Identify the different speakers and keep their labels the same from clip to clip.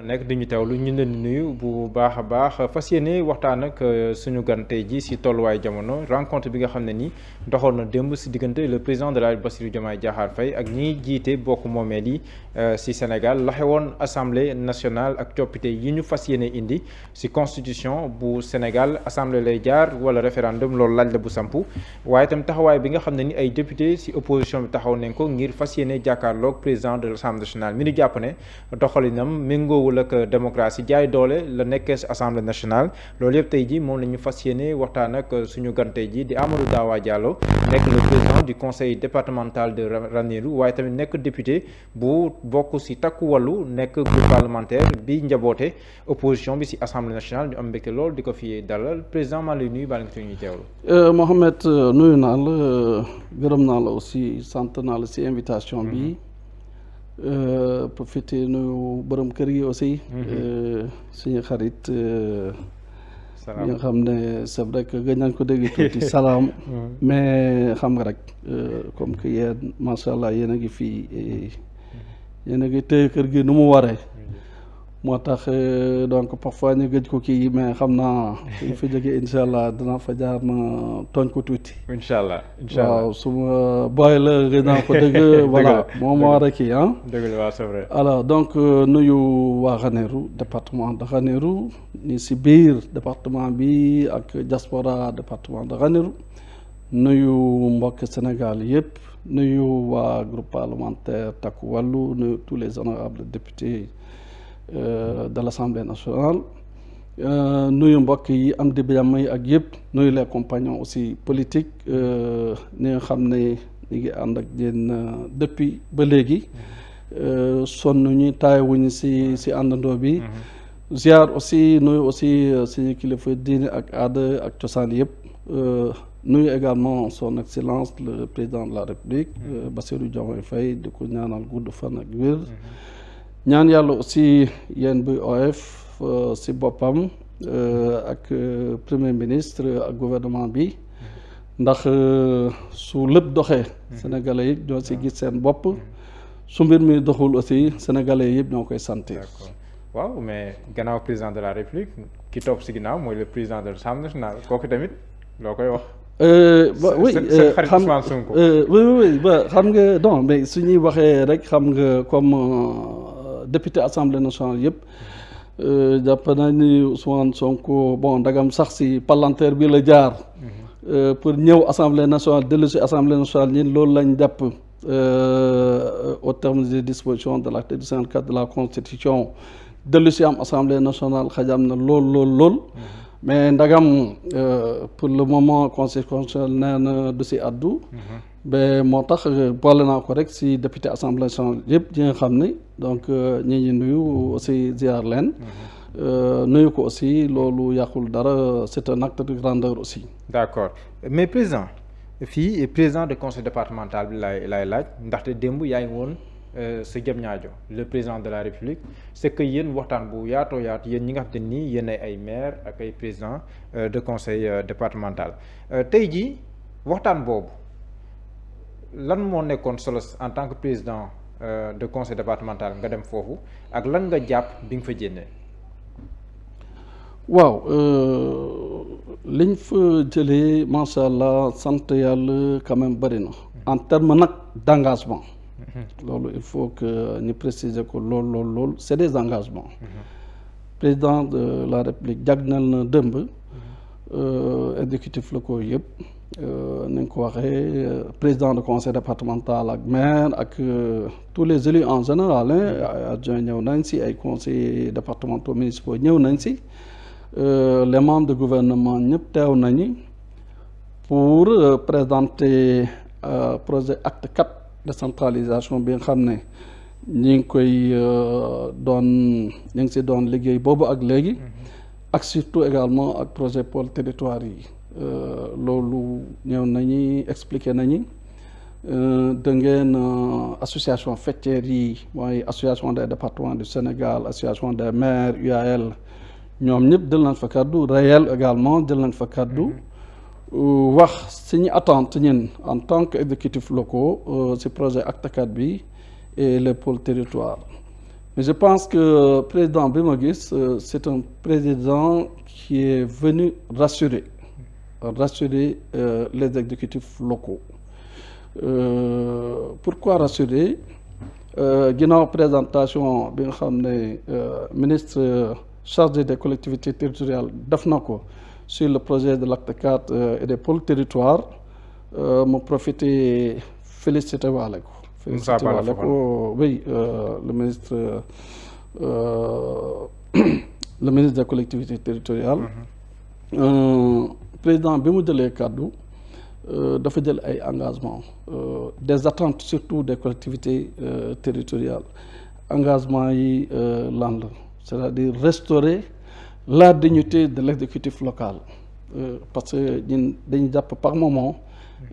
Speaker 1: nekk di ñu teewlu ñu leen di nuyu bu baax a baax fas yéene waxtaan ak suñu gan tey ji si tolluwaay jamono rencontre bi nga xam ne ni doxoon na démb si diggante le président de la République Bassirou Diomaye Diakhar Faye ak ñi jiite bokk moomeel yi si Sénégal laxe woon assemblée nationale ak coppite yi ñu fas yéene indi si constitution bu Sénégal assemblée lay jaar wala référendum loolu laaj la bu sampu waaye itam taxawaay bi nga xam ne ni ay député si opposition bi taxaw nañ ko ngir fas yéene jàkkaarloog président de l'Assemblée nationale mi ñu jàpp ne doxalinam méngoowul ak démocratie jaay doole la nekkee si assemblée nationale loolu yëpp tey ji moom la ñu fas yéene waxtaan ak suñu gan tey ji di Amadou Dawa Diallo nekk le président du conseil départemental de Ranérou waaye tamit nekk député bu bokk si takku wàllu nekk groupe parlementaire bi njaboote opposition bi si assemblée nationale ñu am mbégte lool di ko fi dalal président maa lay nuyu baal nga fi ñuy teewlu.
Speaker 2: Mohamed nuyu naa la gërëm naa la aussi sant naa la si invitation bi. Profité nuyu borom kër gi aussi. suñu xarit.
Speaker 1: salaam
Speaker 2: nga xam ne c'est vrai que gëj nañ ko dégg tuuti salaam. mais xam nga rek comme que yéen macha allah yéen a ngi fii yéen a ngi téye kër gi nu mu waree. moo tax donc parfois ñu gëj ko kii mais xam naa suñ fa jógee incha allah dinaa fa jaar ma tooñ ko tuuti.
Speaker 1: incha allah incha allah
Speaker 2: waaw su ma booy la gëj naa ko dëgg. voilà moom moo war a kii ah.
Speaker 1: dëgg la waaw c'est vrai.
Speaker 2: alors donc nuyu waa Ranérou département de Ranérou ni si biir département bi ak diaspora département de Ranérou nuyu mbokk Sénégal yëpp nuyu waa groupe parlementaire Takku Wallu nuyu tous les honorables députés. De l'Assemblée nationale nuyu mbokk yi am di jàmm yi ak yëpp nuyu les compagnons aussi politiques ni nga xam ne ñu ngi ànd ak yéen depuis ba léegi sonn ñu taayewuñu si àndandoo bi ziar aussi nuyu aussi suñu kilifa diine ak aada ak cosaan yëpp nuyu également son excellence le président de la République Bassirou Diomaye Faye di ko ñaanal gudd fan ak wér ñaan yàlla aussi yéen bi OF si boppam ak premier ministre ak gouvernement bi ndax su lépp doxee sénégalais yi ñoo si gis seen bopp su mbir mi doxul aussi sénégalais yëpp ñoo koy sentir.
Speaker 1: waaw mais gannaaw président de la république ki topp si ginnaaw mooy le président de l'Assemblée nationale kooku tamit loo koy wax.
Speaker 2: oui oui ba xam nga non mais su ñuy waxee rek xam nga comme. Député assemblée nationale yëpp jàpp naa ni Ousmane Sonko bon ndagam sax si parlementaire bi la jaar. pour ñëw assemblée nationale dellu si assemblée nationale ñun loolu lañ jàpp au terme des dispositions de l'article 54 de la constitution dellu si am assemblée nationale xajam na lool. mais ndagam pour le moment conseil constitutionnel nee na du si addu. ba moo tax boole naa ko rek si député assemblée nationale yëpp ñi nga xam ne donc ñi nuyu aussi ziar leen. nuyu ko aussi loolu yàqul dara c'est un acte de grandeur aussi.
Speaker 1: d'accord mais président fii président de conseil départemental bi laay laaj ndaxte démb yaa ngi woon sa Diamniadio le président de la République c'est que yéen waxtaan bu yaatoo yaatu yéen ñi nga xam te nii yéen ay maire ak ay président de conseil départemental tey jii waxtaan boobu. lan moo nekkoon solo en tant que président de conseil départemental nga dem foofu ak lan nga jàpp bi nga fa jénnee.
Speaker 2: waaw liñ fa jëlee macha allah sant yàlla quand même bëri na. en terme nag d'engagement. loolu il faut que ñu préciser ko lool c'est des engagements. président de la République jagnal na dëmb. exécutif locaux yëpp. ni nga ko waxee président de conseil départemental ak maire ak tous les élus en général adjoint ñëw nañ si ay conseillers départementaux municipaux ñëw nañ si les membres de gouvernement ñëpp teew nañu pour présenter projet acte 4 décentralisation bi nga xam ne ñi ngi koy ñu ngi si doon liggéey boobu ak léegi ak surtout également ak projet pôle territoire yi loolu ñëw nañu expliquer nañu da ngeen association faîtière yi mooy association des départements du Sénégal association des maires UAL ñoom ñëpp jël nañ fa kaddu réel également jël nañ fa kaddu wax suñu attente ñun en tant que exécutifs locaux ci projet acte 4 bi et le pôle territoire mais je pense que président bi ma gis c'est un président qui est venu rassurer les exécutifs locaux. Pourquoi rassurer ginnaaw présentation bi nga xam ne ministre chargé des collectivités territoriales def na ko sur le projet de l'acte 4 et des pôles territoires mu profité félicité waale ko. félicité waale ko oui le ministre des collectivités territoriales. Président bi mu jëlee kàddu dafa jël ay engagements des attentes surtout des collectivités territoriales engagement yi lan la c'est-à-dire restaurer la dignité de l'exécutif local parce que ñun dañu jàpp par moment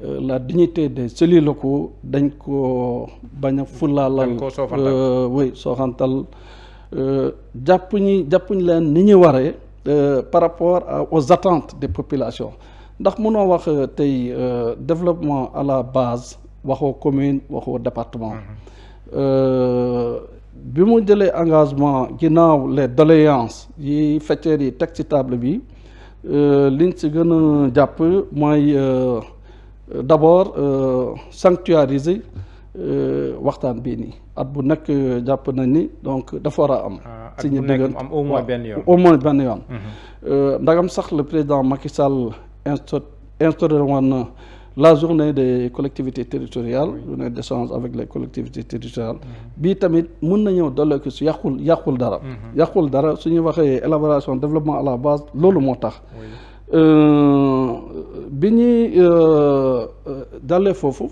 Speaker 2: la dignité des élus locaux dañ ko bañ a fulaalal oui sooxantal jàppuñu leen ni ñu waree par rapport aux attentes des populations ndax mënoo wax tey développement à la base waxoo commune waxoo département bi mu jëlee engagement ginnaaw les doléances yi faîtières yi teg ci table bi liñ ci gën a jàpp mooy d'abord sanctuariser waxtaan bii nii at bu nekk jàpp nañ ni donc dafa war a am.
Speaker 1: ci ñu dëgg am au moins benn yoon
Speaker 2: au moins benn yoon. ndagam sax le président Macky Sall instauré woon na la journée des collectivités territoriales. journée d'échange avec les collectivités territoriales. bii tamit mun na ñëw dolli ko si yàqul dara. yàqul dara su ñu waxee élaboration développement à la base loolu moo tax. bi ñuy dalee foofu.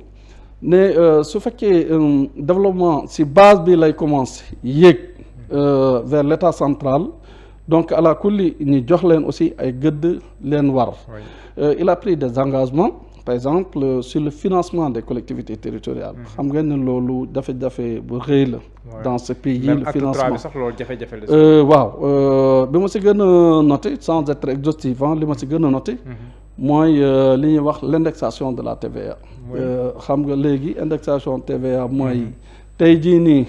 Speaker 2: ne su fekkee développement si base bi lay commencer yéeg vers l'état central donc à la kulli ñu jox leen aussi ay gëdd leen war. Il a pris des engagements par exemple sur le financement des collectivités territoriales. xam ngeen ne loolu jafe-jafe bu rëy la. dans ce pays le financement
Speaker 1: sax loolu jafe-jafe la.
Speaker 2: waaw bi ma si gën a noté sans être exhaustif li ma si gën a noté. mooy li ñuy wax l'indexation de la TVA. xam nga léegi indexation TVA mooy tey jii nii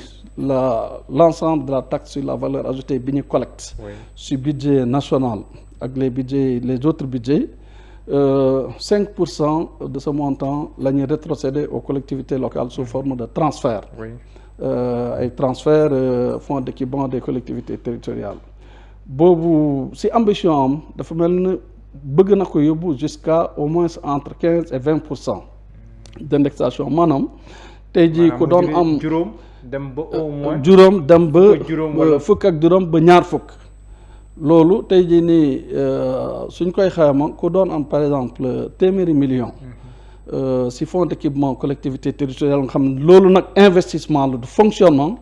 Speaker 2: l'ensemble de la taxe sur la valeur ajoutée bi ñu collecte sur budget national ak les autres budgets 5% de ce montant la ñuy rétrocéder aux collectivités locales sous forme de transfert ay transfert fonds d'équipement des collectivités territoriales boobu si ambition am dafa mel ni bëgg na ko yóbbu jusqu'à au moins entre 15 et 20% d'indexation maanaam tey jii ku doon am
Speaker 1: juróom dem ba au moins
Speaker 2: juróom dem ba fukk ak juróom ba ñaar fukk loolu tey jii nii suñ koy xayma ku doon am par exemple téeméeri million si fonds d'équipement collectivité territoriale nga xam ne loolu nag investissement la du fonctionnement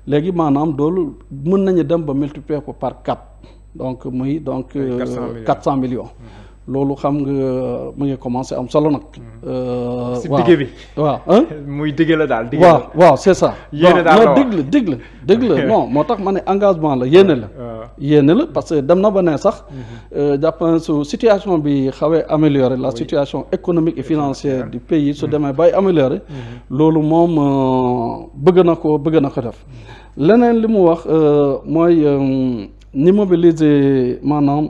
Speaker 2: léegi maanaam loolu mën nañu dem ba multiplier ko par 4 donc muy donc 400 millions loolu xam nga mu ngi commencé am solo nag.
Speaker 1: si digg bi
Speaker 2: waaw
Speaker 1: muy digg la daal. digg
Speaker 2: la waaw c'est ça.
Speaker 1: yéene daal
Speaker 2: non digg la non moo tax ma ne engagement la yéene la. yéene la parce que dem na ba ne sax. jàpp na su situation bi xawee améliorer la situation économique et financière du pays su demee bay améliorer. loolu moom bëgg na ko def. leneen li mu wax mooy. ni mobiliser maanaam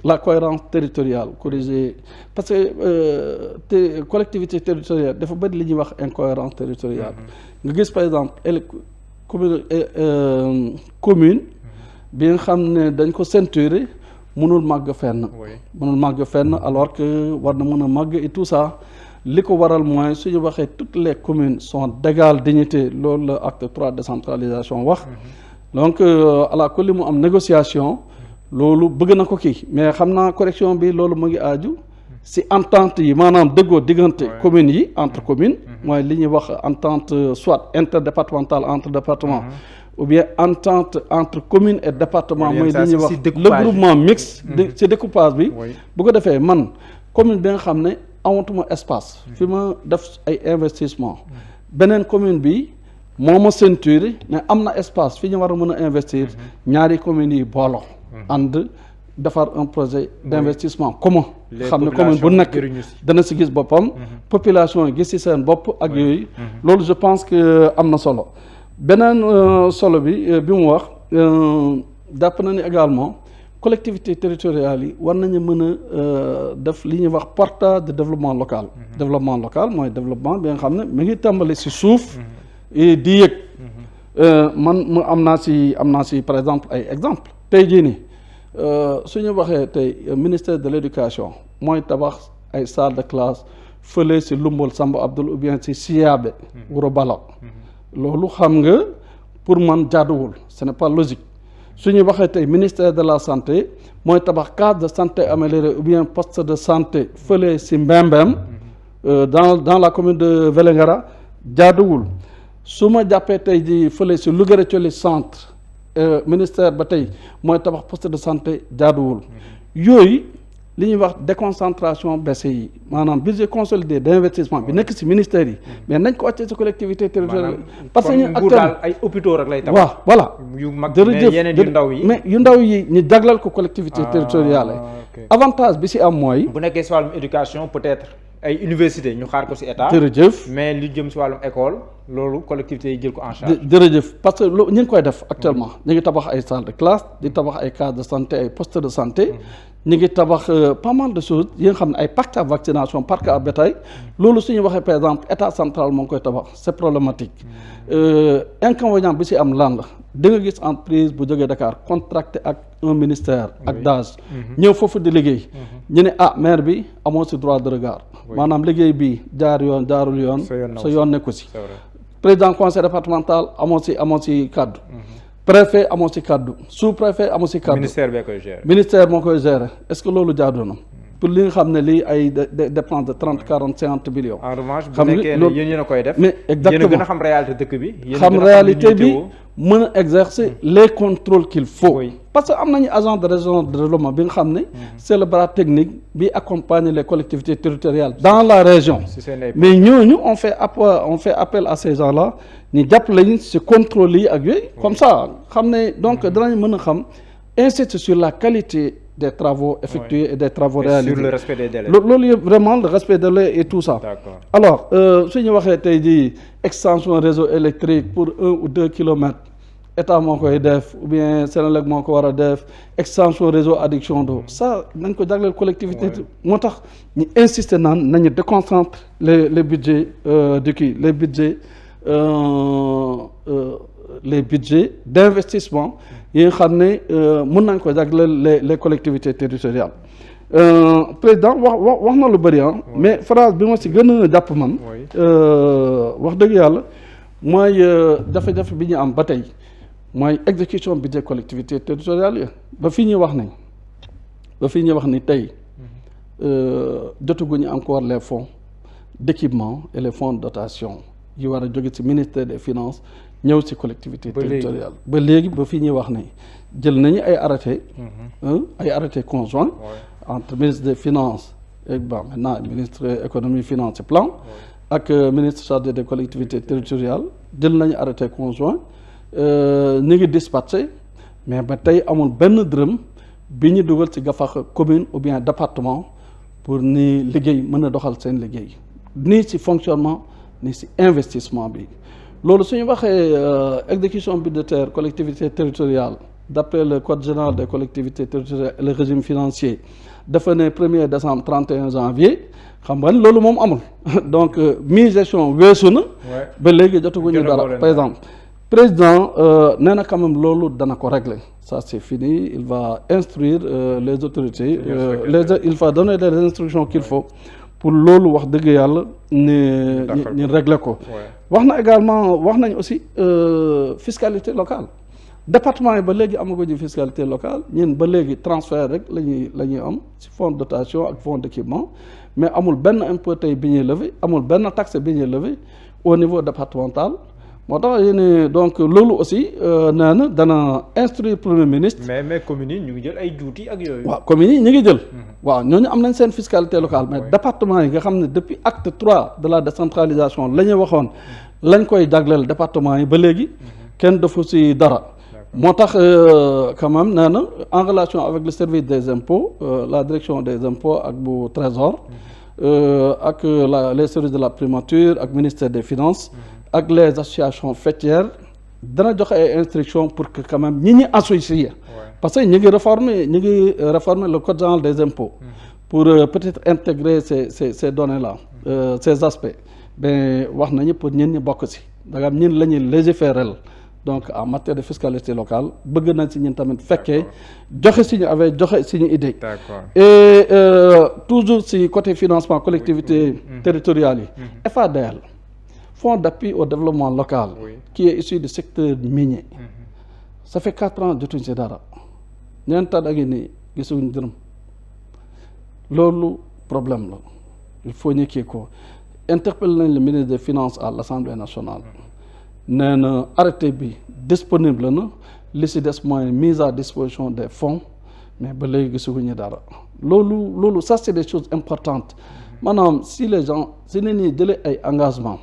Speaker 2: la cohérence territoriale corriger parce que collectivité territoriale dafa bëri li ñuy wax incohérence territoriale nga gis par exemple commune bi nga xam ne dañ ko ceinturer mënul màgg fenn alors que war na mën a màgg et tout ça li ko waral mooy suñu waxee toutes les communes sont d'égale dignité loolu la acte 3 décentralisation wax donc ala kulli mu am négociation loolu bëgg na ko kii mais xam naa correction bi loolu mu ngi aaju si entente yi maanaam dëggoo diggante communes yi entre communes mooy li ñuy wax entente soit interdépartementale entre départements ou bien entente entre communes et départements mooy li ñuy wax le groupement mixte ci découpage bi bu ko defee man commune bi nga xam ne amatuma espace fi ma def ay investissement beneen commune bi moo ma ceinture mais am na espace fi ñu war a mën a investir ñaari communes yi booloo ànd defar un projet d'investissement commun xam ne commune bu nekk dana si gis boppam population yi gis si seen bopp ak yooyu loolu je pense que am na solo beneen solo bi mu wax jàpp na ni également collectivités territoriales yi war nañu mën a def li ñuy wax portage de développement local. Développement local mooy développement bi nga xam ne mi ngi tàmbali ci suuf. di yëg. man mu am naa ci par exemple ay exemple tey jii nii su ñu waxee tey ministère de l'éducation mooy tabax ay salle de classe fële ci Lumbol Samba Abdoul ou bien ci Siyabe Wuro Balaw loolu xam nga pour man jaaduwul ce n'est pas logique su ñu waxee tey ministère de la santé mooy tabax case de santé amélioré ou bien poste de santé fële ci Mbembem dans la commune de Vélingara jaaduwul su ma jàppee tey ji fële ci Louga Thioli centre ministère ba tey mooy tabax poste de santé jaaduwul yooyu li ñuy wax déconcentration BCI maanaam budget consolidé d'investissement bi nekk ci ministère yi mais nañ ko wàccee ci collectivité territoriale parce que ñu actuellement
Speaker 1: ay hôpitaux rek lay tabax.
Speaker 2: waaw voilà
Speaker 1: yu mag mais yeneen yu ndaw yi
Speaker 2: mais yu ndaw yi ñu jaglal ko collectivité territoriale avantage bi ci am mooy
Speaker 1: bu nekkee ci wàllum éducation peut-être ay université ñu xaar ko ci état.
Speaker 2: jërëjëf
Speaker 1: mais li jëm ci wàllum école loolu collectivité yi jël ko en charge.
Speaker 2: jërëjëf parce que ñu ngi koy def actuellement ñu ngi tabax ay salle de classe di tabax ay cases de santé ay postes de santé ñu ngi tabax pas mal de choses yi nga xam ne ay parcs à vaccination parcs à bétail loolu su ñu waxee par exemple état central moo ngi koy tabax c'est problématique inconvénient bi ci am lan la da nga gis entreprise bu jógee Dakar contracté ak un ministère ak DAGE ñëw foofu di liggéey ñu ne maire bi amoo ci droit de regard maanaam liggéey bi jaar yoon jaarul yoon sa yoon nekku ci président conseil départemental amoo ci kàddu préfet amoo ci kàddu sous-préfet amoo ci kàddu
Speaker 1: ministère bee koy gérer
Speaker 2: ministère moo koy gérer est-ce que loolu jaadu na pour li nga xam ne lii ay dépenses de 30 40 50 millions.
Speaker 1: en revanche bu nekkee ne yéen a koy def.
Speaker 2: mais exactement
Speaker 1: yéen a gën a xam réalité dëkk bi.
Speaker 2: xam réalité bi mën a exercer les contrôles qu'il faut. parce que am nañu agent de région de développement bi nga xam ne. c'est le bras technique bi accompagne les collectivités territoriales dans la région. mais ñooñu on fait appel à ces gens-là ñu jàppale ñu ci contrôle yi ak yooyu. comme ça xam ne donc danañ mën a xam insister sur la qualité. Des travaux effectués et des travaux réalisés.
Speaker 1: Sur le respect des délais.
Speaker 2: loolu yëpp vraiment le respect des délais et tout ça.
Speaker 1: D'accord.
Speaker 2: Alors su ñu waxee tey jii extension réseau électrique pour 1 ou 2 kilomètres état moo koy def ou bien Senelec moo ko war a def extension réseau adduction d'eau ça nañ ko jagleel collectivité. moo tax ñu insister naan nañu déconcentre les budgets les budgets d'investissement yi nga xam ne mën nañ ko jagleel les collectivités territoriales président wax na lu bëri mais phrase bi ma ci gën a jàpp man wax dëgg yàlla mooy jafe-jafe bi ñu am ba tey mooy exécution budget collectivités territoriales yi ba fii ñuy wax ni tey jotaguñu encore les fonds d'équipement et les fonds de dotation yi war a jóge ci ministère des finances ñëw ci collectivité territoriale ba léegi ba fii ñuy wax ne jël nañu ay arrêté conjoint entre ministre des finances et maintenant ministre économie finance et plan ak ministre chargé des collectivités territoriales jël nañu arrêté conjoint ñu ngi dispatché mais ba tey amul benn dërëm bi ñu dugal ci gafax commune ou bien département pour ni liggéey mën a doxal seen liggéey nii ci fonctionnement ni ci investissement bi loolu su ñu waxee exécution budgétaire collectivité territoriale d'après le code général des collectivités territoriales et le régime financier dafa ne 1er décembre 31 janvier xam nga loolu moom amul donc mi-gestion weesu na ba léegi jotaguñu dara par exemple président nee na quand même loolu dana ko régler ça c'est fini il va instruire les autorités il va donner les instructions qu'il faut pour loolu wax dëgg yàlla ñu régler ko wax na également wax nañ aussi fiscalité locale département yi ba léegi amaguñu fiscalité locale ñun ba léegi transfert rek la ñuy am ci fonds de dotation ak fonds d'équipement mais amul benn impôt tey bi ñuy lever amul benn taxe bi ñuy lever au niveau départemental moo tax yéen donc loolu aussi nee na dana instruire premier ministre.
Speaker 1: mais communes yi ñu ngi jël ay juuti ak yooyu.
Speaker 2: waaw communes yi ñu ngi jël. waaw ñooñu am nañ seen fiscalité locale mais département yi nga xam ne depuis acte 3 de la décentralisation la ñu waxoon lañ koy jagleel département yi ba léegi kenn defu ci dara. moo tax quand même nee na en relation avec le service des impôts la direction des impôts ak bu trésor ak les services de la primature ak ministère des finances. ak les associations faîtières dana joxe ay instructions pour que quand même ñi associé parce que ñu ngi réformer le code général des impôts pour peut-être intégrer ces données là ces aspects ben wax nañu pour ñun ñi bokk si danga am ñun la ñuy légiférer donc en matière de fiscalité locale bëgg nañ si ñun tamit fekkee joxe suñu idée et toujours si côté financement collectivité territoriales yi FADL Fonds d'appui au développement local qui est issu du secteur minier ça fait 4 ans jotuñ si dara ñeenta da ngi ni gisuñ dërëm loolu problème la il faut ñu kii ko interpellé nañ le ministre des finances à l'Assemblée nationale nee na arrêté bi disponible na li si des mooy mise à disposition des fonds mais ba léegi gisuñu dara loolu ça c'est des choses importantes maanaam si les gens si nit ñi jëlee ay engagement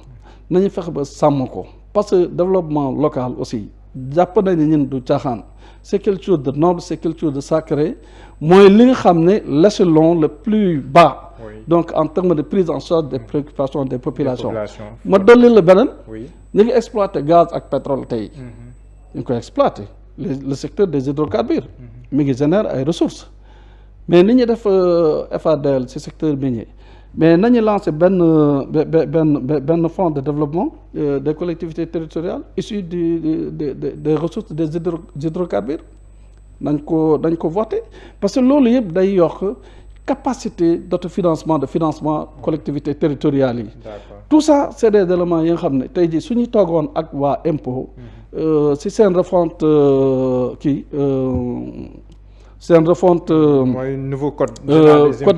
Speaker 2: nañu fexe ba sàmm ko parce que développement local aussi jàpp nañu ñun du caaxaan c'est quelque chose de noble c'est quelque chose de sacré mooy li nga xam ne l'échelon le plus bas donc en termes de prise en charge des préoccupations des populations ma dolli la beneen ñu ngi exploiter gaz ak pétrole tey ñu ngi koy exploiter le secteur des hydrocarbures mi ngi génère ay ressources mais ni ñuy def FADL ci secteur minier mais nañu lancé benn fonds de développement des collectivités territoriales issus des ressources des hydrocarbures dañ ko voté parce que loolu yëpp day yokk capacité d'autofinancement de financement collectivités territoriales yi tout ça c'est des éléments yi nga xam ne tey jii suñu toogoon ak waa impôt si seen refonte seen refonte
Speaker 1: mooy nouveau code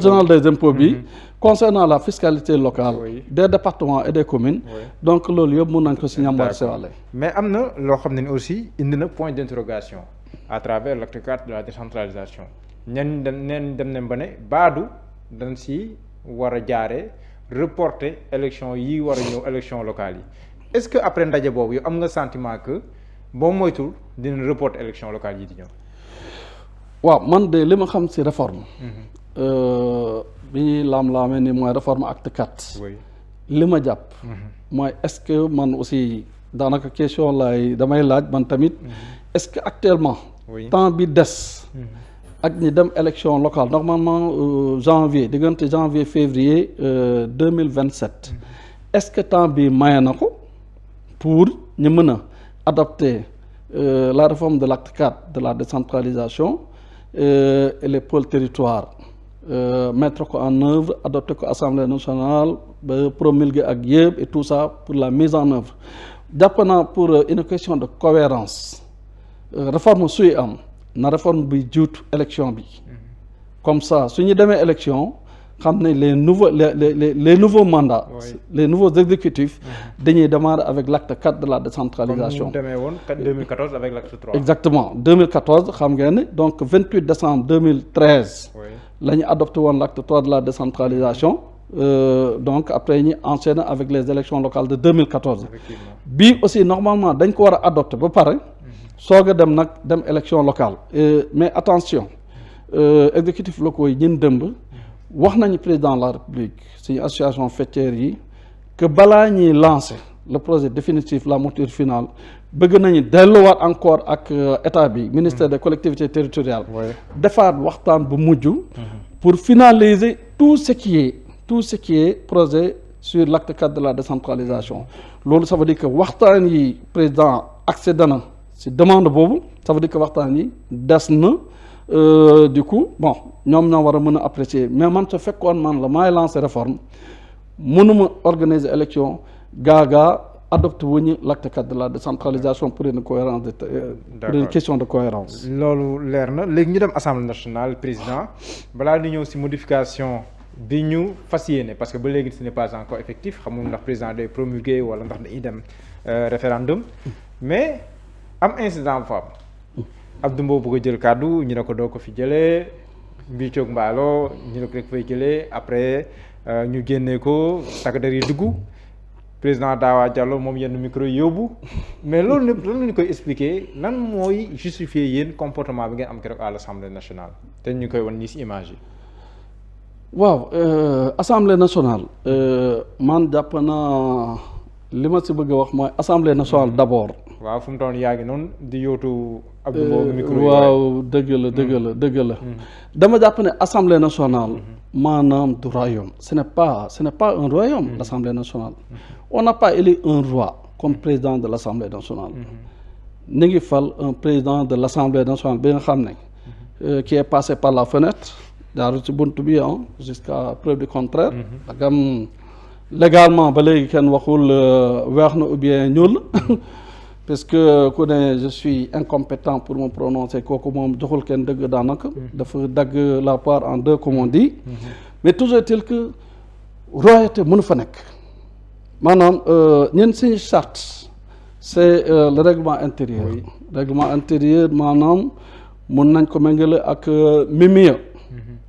Speaker 2: général des impôts bi concernant la fiscalité locale des départements et des communes donc loolu yëpp mën nañ ko si ñambaar sewale
Speaker 1: mais am na loo xam ne ni aussi indi na point d'interrogation à travers l'acte 4 de la décentralisation neen dem nañ ba ne baadu dañ si war a jaare reporter élection yi war a ñëw élection locale yi est-ce que après ndaje boobu yow am nga sentiment que boo moytul dina reporter élection locale yi di ñëw
Speaker 2: waaw man de li ma xam si réforme bi ñuy laam-laamee ni mooy réforme acte 4 li ma jàpp mooy est-ce que man aussi daanaka question damay laaj man tamit est-ce que actuellement temps bi des ak ñi dem élection locale normalement janvier diggante janvier février 2027 est-ce que temps bi maye na ko pour ñu mën a adopter la réforme de l'acte 4 de la décentralisation et les pôles territoires mettre ko en œuvre adopter ko Assemblée nationale ba promulguer ak yëpp et tout ça pour la mise en œuvre jàpp naa pour une question de cohérence réforme suy am na réforme bi jiitu élection bi comme ça su ñu demee élection xam ne les nouveaux mandats les nouveaux exécutifs dañuy démarrer avec l'acte 4 de la décentralisation
Speaker 1: comme demee woon 2014 avec l'acte 3
Speaker 2: exactement 2014 xam ngeen ne donc 28 décembre 2013 la ñu adopté woon l'acte 3 de la décentralisation donc après ñu enchaîner avec les élections locales de 2014 bii aussi normalement dañ ko war a adopté ba pare soog a dem élection locale mais attention exécutifs locaux yi ñun dëmb wax nañu président de la République suñu association faîtière yi que balaa ñuy lancer le projet définitif la mouture finale bëgg nañu delluwaat encore ak état bi ministère des collectivités territoriales defaat waxtaan bu mujj pour finaliser tout ce qui est projet sur l'acte 4 de la décentralisation loolu ça veut dire que waxtaan yi président accédé na si demande boobu ça veut dire que waxtaan yi des na du coup bon ñoom ñoo war a mën a apprécier mais man su fekkoon man la maay lancer réforme mënuma organiser élection gaagaa adopté wuñu l'acte 4 de la décentralisation pour une cohérence pour une question de cohérence
Speaker 1: loolu leer na léegi ñu dem assemblée nationale président balaa di ñëw si modification bi ñu fas yéene parce que ba léegi ce n'est pas encore effectif xamul ndax président day promulguer wala ndax dañuy dem référendum mais am incident bu fa am Abdou Mbow bëgg a jël kàddu ñu ne ko doo ko fi jëlee Mbicog Mballo ñu ne ko rek fay jëlee après ñu génnee ko takk der yi dugg président Dawa Diallo moom yenn micro yóbbu mais loolu lépp lan la ñu koy expliquer lan mooy justifier yéen comportement bi ngeen am keroog à l'Assemblée nationale te ñu koy wan nii ci image yi.
Speaker 2: waaw Assemblée nationale man jàpp naa li ma ci bëgg a wax mooy Assemblée nationale d'abord.
Speaker 1: waaw fu mu toll yaa ngi noonu di yóotu Abdou Mbow micro yi.
Speaker 2: waaw dëgg la. dama jàpp ne assemblée nationale. maanaam du royaume. ce n'est pas un royaume. l'assemblée nationale. on n'a pas élu un roi comme président de l'assemblée nationale. ni ngi fal un président de l'assemblée nationale bi nga xam ne. qui est passé par la fenêtre. jaaru ci buntu bi jusqu'à preuve du contraire. dagam légalement ba léegi kenn waxul weex na ou bien ñuul. puisque ku ne je suis incompétent pour me prononcer kooku moom joxul kenn dëgg daanaka. dafa dagg la part en deux comme on dit. mais toujours est-il que royauté mënu fa nekk. maanaam ñun suñu charte c'est le règlement intérieur. règlement intérieur maanaam mun nañ ko méngale ak Mimia.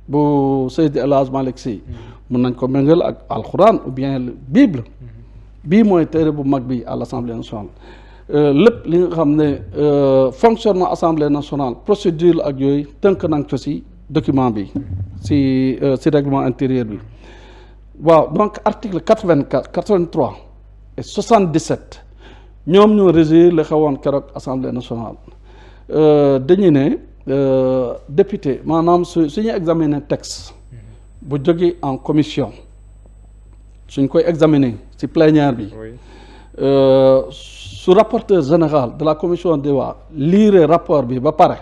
Speaker 2: bu Seydi El Hadji Malick Sy. mun nañ ko méngale ak alxuraan ou bien Bible. bii mooy téere bu mag bi à l'Assemblée nationale. lépp li nga xam ne fonctionnement assemblée nationale procédure ak yooyu tënk nañ ko ci document bi ci règlement intérieur bi waaw donc article 84 83 et 77 ñoom ñoo régir li xewoon keroog assemblée nationale dañu ne député maanaam suñu examiner texte bu jógee en commission suñ koy examiner ci plénière bi. su rapporteur général de la commission des lois lire rapport bi ba pare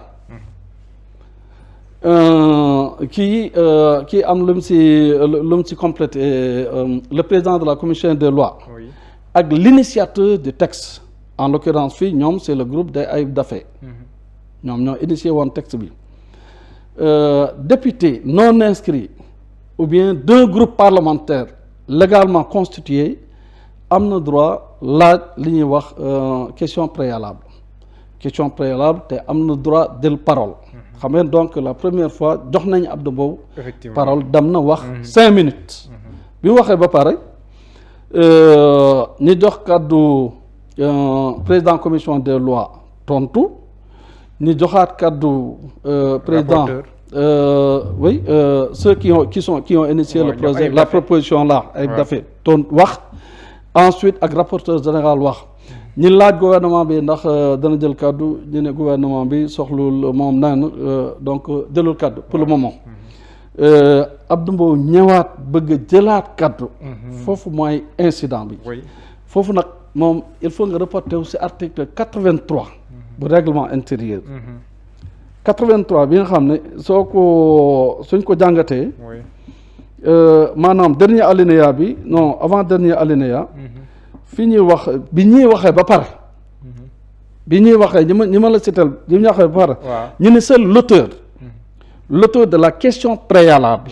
Speaker 2: kii am lu mu si complété le président de la commission des lois ak l'initiateur du texte en l'occurrence fii ñoom c'est le groupe des Ayib Daffé ñoom ñoo initié woon texte bi député non inscrit ou bien deux groupes parlementaires légalement constitués am na droit laaj li ñuy wax question préalable te am na droit jël parole xam ngeen donc la première fois jox nañu Abdou Mbow parole dem na wax 5 minutes bi mu waxee ba pare ñu jox kàddu président commission des lois tontu ñu joxaat kàddu président ceux qui ont initié le projet la proposition là ay dafe tontu wax ensuite ak rapporteur général wax ñi laaj gouvernement bi ndax dana jël kàddu ñu ne gouvernement bi soxlul moom naan donc jëlul kàddu pour le moment Abdou Mbow ñëwaat bëgg a jëlaat kàddu foofu mooy incident bi foofu nag moom il faut nga reporter wu ci article 83 bu règlement intérieur 83 bi nga xam ne suñ ko jàngatee maanaam dernier alinéa bi non avant dernier alinéa fi ñuy wax bi ñuy waxee ba pare bi ñuy waxee ñi ma la cital bi ñuy waxee ba pare ñu ne seul l'auteur de la question préalable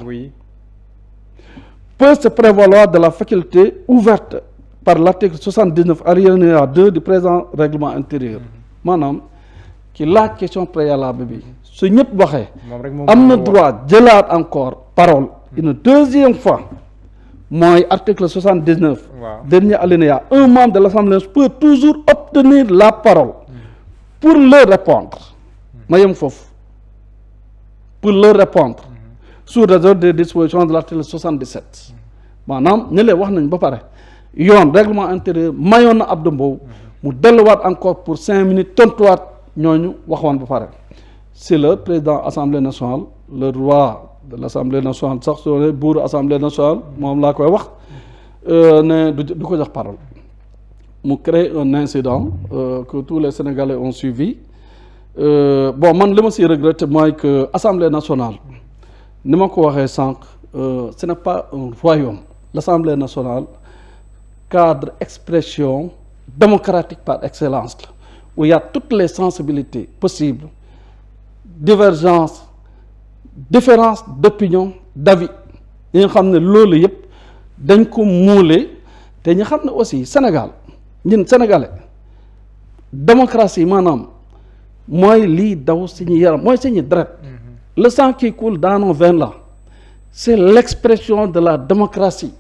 Speaker 2: peut se prévaloir de la faculté ouverte par l'article 79 alinéa 2 du présent règlement intérieur maanaam ki laaj question préalable bi su ñëpp waxee am na droit jëlaat encore parole une deuxième fois mooy article 79 dernier alinéa un membre de l'Assemblée peut toujours obtenir la parole pour leur répondre ma yem foofu pour leur répondre sous réserve des dispositions de l'article 77 maanaam ñu leen wax nañ ba pare yoon règlement intérieur mayoon na Abdou Mbow mu delluwaat encore pour 5 minutes tontuwaat ñooñu waxoon ba pare c'est le président assemblée nationale le roi de l'assemblée nationale sax soo buuru assemblée nationale moom laa koy wax ne du ko jox parole mu crée un incident que tous les Sénégalais ont suivi bon man li ma si regrette mooy que assemblée nationale ni ma ko waxee sànq ce n'est pas un royaume l'assemblée nationale cadre expression démocratique par excellence la où il y a toutes les sensibilités possibles divergence différence d'opinion d'avis yi nga xam ne loolu yëpp dañ ko muule te ñu xam ne aussi Sénégal ñun sénégalais démocratie maanaam mooy lii daw suñu yaram mooy suñu deret le sang qui coule dans nos veines là c'est l'expression de la démocratie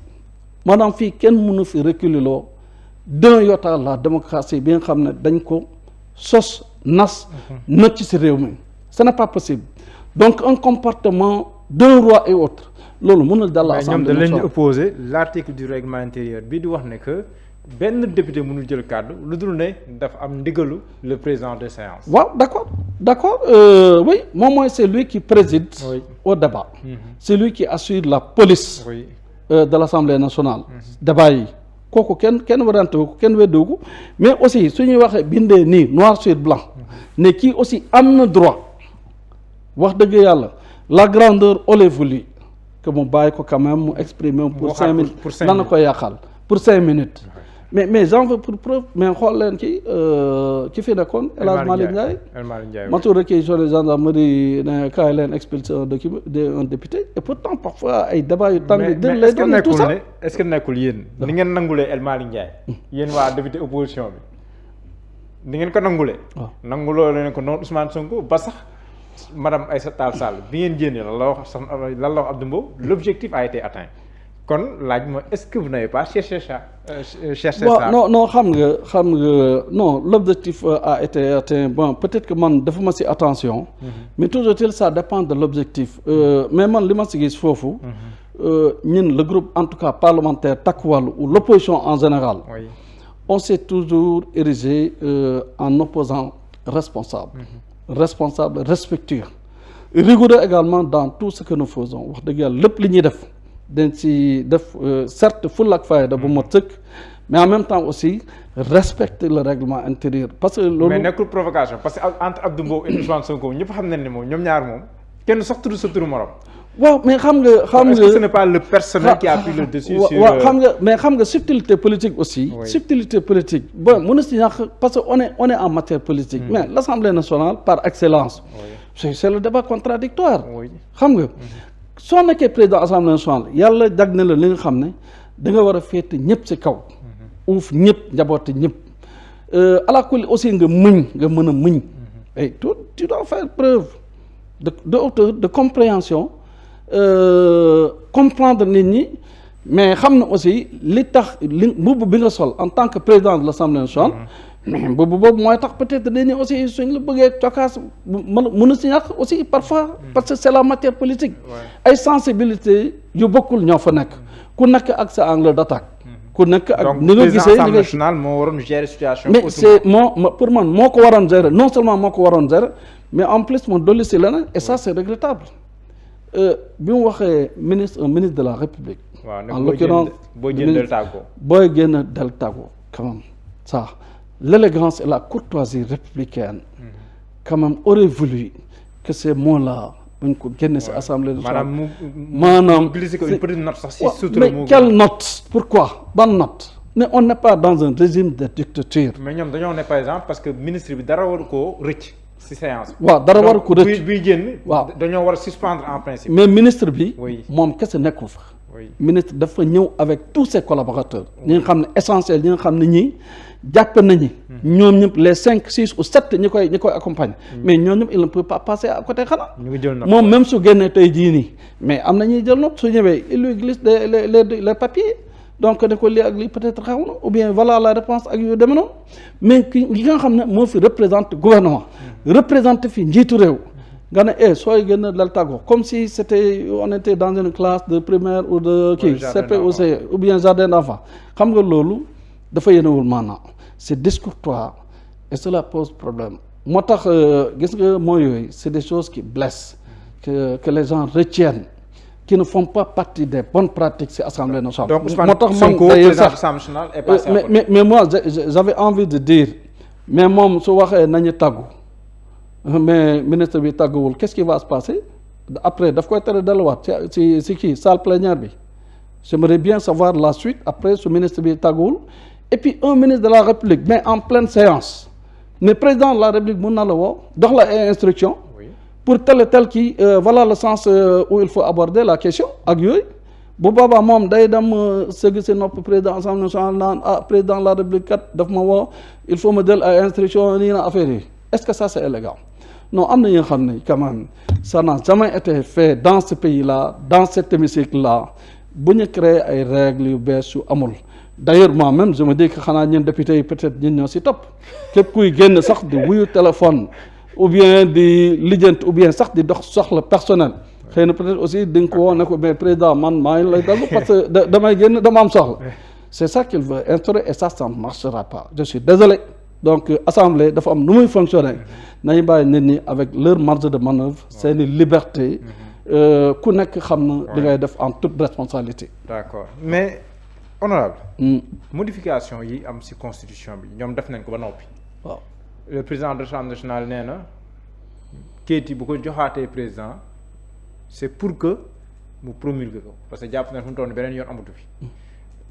Speaker 2: maanaam fii kenn mënu fi reculer loo d'un iota la démocratie bi nga xam ne dañ ko sos nas nëcc ci réew mi ce n'est pas possible donc un comportement d'un roi et autre loolu mënul dal la assemblée nationale.
Speaker 1: ñoom da leen di opposer l'article du règlement intérieur bi di wax ne que benn député mënul jël kàddu lu dul ne dafa am ndigalu le président de séance.
Speaker 2: waaw d'accord oui moom mooy c'est lui qui préside au débat. C'est lui qui assure la police de l'Assemblée nationale. débat yi kooku kenn warante ko kenn weddiwu ko mais aussi su ñuy waxee bindee nii noir sur blanc ne kii aussi am na droit wax dëgg yàlla la grandeur aurait voulu que mu bàyyi ko quand même mu exprimer pour 5 minutes lan la koy yàqal pour 5 minutes mais j'en veux pour preuve mais xool leen ki fi nekkoon El Hadj Malick Ndiaye matul rek sur les gendarmerie ne kaay leen expulser un député et pourtant parfois ay débat yu tàng dër lay doon tout ça
Speaker 1: est-ce que nekkul yéen ni ngeen nangulee El Malick Ndiaye yéen waa député opposition bi ni ngeen ko nangulee nanguloo leen ko noonu Ousmane Sonko ba sax madame Aïssata Tall Sall bi ngeen jénnee lan la wax Abdou Mbow l'objectif a été atteint kon laaj ma est-ce que vous n'avez pas cherché ça
Speaker 2: non xam nga non l'objectif a été atteint bon peut-être que man dafa ma si attention mais toujours est-il ça dépend de l'objectif mais man li ma si gis foofu ñun le groupe en tout cas parlementaire Takku Wallu ou l'opposition en général on s'est toujours érigé en opposant responsable respectueux rigoureux également dans tout ce que nous faisons wax dëgg yàlla lépp li ñuy def dañ ci def certes fulla ak fayda bu mot sëkk mais en même temps aussi respecter le règlement intérieur parce que loolu
Speaker 1: mais nekkul provocation parce que entre Abdou Mbow et Ousmane Sonko ñëpp xam nañ ne moom ñoom ñaar moom kenn sax tudd sa turu morom
Speaker 2: waaw mais xam nga
Speaker 1: est-ce que ce n'est pas le personnel qui a pris le dessus sur
Speaker 2: waaw xam nga subtilité politique aussi subtilité politique bon mën na si ñàkk parce que on est en matière politique mais l'Assemblée nationale par excellence c'est le débat contradictoire xam nga soo nekkee président assemblée nationale yàlla jag na la li nga xam ne da nga war a féete ñëpp ci kaw uuf ñëpp njaboote ñëpp alakuli aussi nga mën a muñ et tu dois faire preuve de hauteur de compréhension comprendre nit ñi mais xam na aussi li tax mbubb bi nga sol en tant que président de l'Assemblée nationale mais boobu mooy tax peut-être dañuy aussi suñ la bëggee cokaas mën a si ñàkk aussi parfois parce que c'est la matière politique ay sensibilité yu bokkul ñoo fa nekk ku nekk ak sa angle d'attaque ku nekk ak ni nga gisee
Speaker 1: Assemblée nationale moo waroon gérer situation
Speaker 2: mais c'est pour man moo ko waroon gérer non seulement moo ko waroon gérer mais en plus moom dolli si leneen et ça c'est regrettable bi mu waxee un ministre de la République en l'occurrence booy génn del tàggoo quand même ça l'élégance et la courtoisie républicaine quand même aurait voulu que ces mots-là buñ ko génne ci assemblée nationale maanaam mais quelle note pourquoi ban note mais on n'est pas dans un régime de dictature
Speaker 1: mais ñoom dañoo ne par exemple parce que ministre bi dara waru koo rëcc ci séance
Speaker 2: waaw dara waru ko rëcc
Speaker 1: buy génn
Speaker 2: waaw
Speaker 1: dañoo war a suspendre en principe
Speaker 2: mais ministre bi moom kese nekkul fa ministre dafa ñëw avec tous ses collaborateurs ñi nga xam ne essentiel ñi nga xam ne ñii jàpp nañu ñoom ñëpp les 5 6 ou 7 ñi koy accompagner mais ñoom ñëpp il ne peut pas passer à côté xanaa moom même su génnee tey jii nii mais am na ñuy jël note su ñëwee il lui glisse les papiers donc ne ko lii ak lii peut-être xaw na ou bien voilà la réponse ak yu demee noonu mais ki nga xam ne moo fi représente gouvernement représente fi njiitu réew nga ne sooy gën a dal tàggoo comme si on était dans une classe de primaire ou de CP ou C ou bien jardin d'enfants xam nga loolu dafa yénewul maanaam c'est discourtois et cela pose problème moo tax gis nga mooy yooyu c'est des choses qui blessent que les gens retiennent qui ne font pas partie des bonnes pratiques ci Assemblée nationale.
Speaker 1: Donc Ousmane Sonko président de l'Assemblée nationale est passé à côté.
Speaker 2: mais moi j'avais envie de dire mais moom su waxee nañu tàggu mais ministre bi tàgguwul qu'est-ce qui va se passer après daf koy tere delluwaat ci kii salle plénière bi j'aimerais bien savoir la suite après su ministre bi tàgguwul et puis un ministre de la République mais en pleine séance mais président de la République mën na la woo dox la ay instructions pour tel et tel kii voilà le sens où il faut aborder la question ak yooyu bu boobaa moom day dem sëgg si nopp président Assemblée nationale naan président de la République kat daf ma woo il faut ma jël ay instructions nii na affaire yi est-ce que ça c'est élégant non am na ñoo xam ne quand même ça n'a jamais été fait dans ce pays-là dans cet hémicycle-là bu ñu créer ay règles yu bees yu amul d'ailleurs moi-même je me dis que xanaa ñun député yi peut-être ñun ñoo si topp képp kuy génn sax di wuyu téléphone ou bien di lijjant ou bien sax di dox soxla personnel xëy na peut-être aussi di nga ko woo ne ko mais président man maa ngi lay dagg parce que damay génn dama am soxla c'est ça qu'il veut instaurer et ça ne marchera pas je suis désolé donc assemblée dafa am nu muy fonctionner nañu bàyyi nit ñi avec leur marge de manœuvre seeni liberté ku nekk xam na li ngay def en toute responsabilité.
Speaker 1: D'accord mais honorable modification yi am ci constitution bi ñoom def nañ ko ba noppi.
Speaker 2: waaw
Speaker 1: le président de l'Assemblée nationale nee na kayit yi bu ko joxaatee président c'est pour que mu promulguer ko parce que jàpp na fu mu toll beneen yoon amatu fi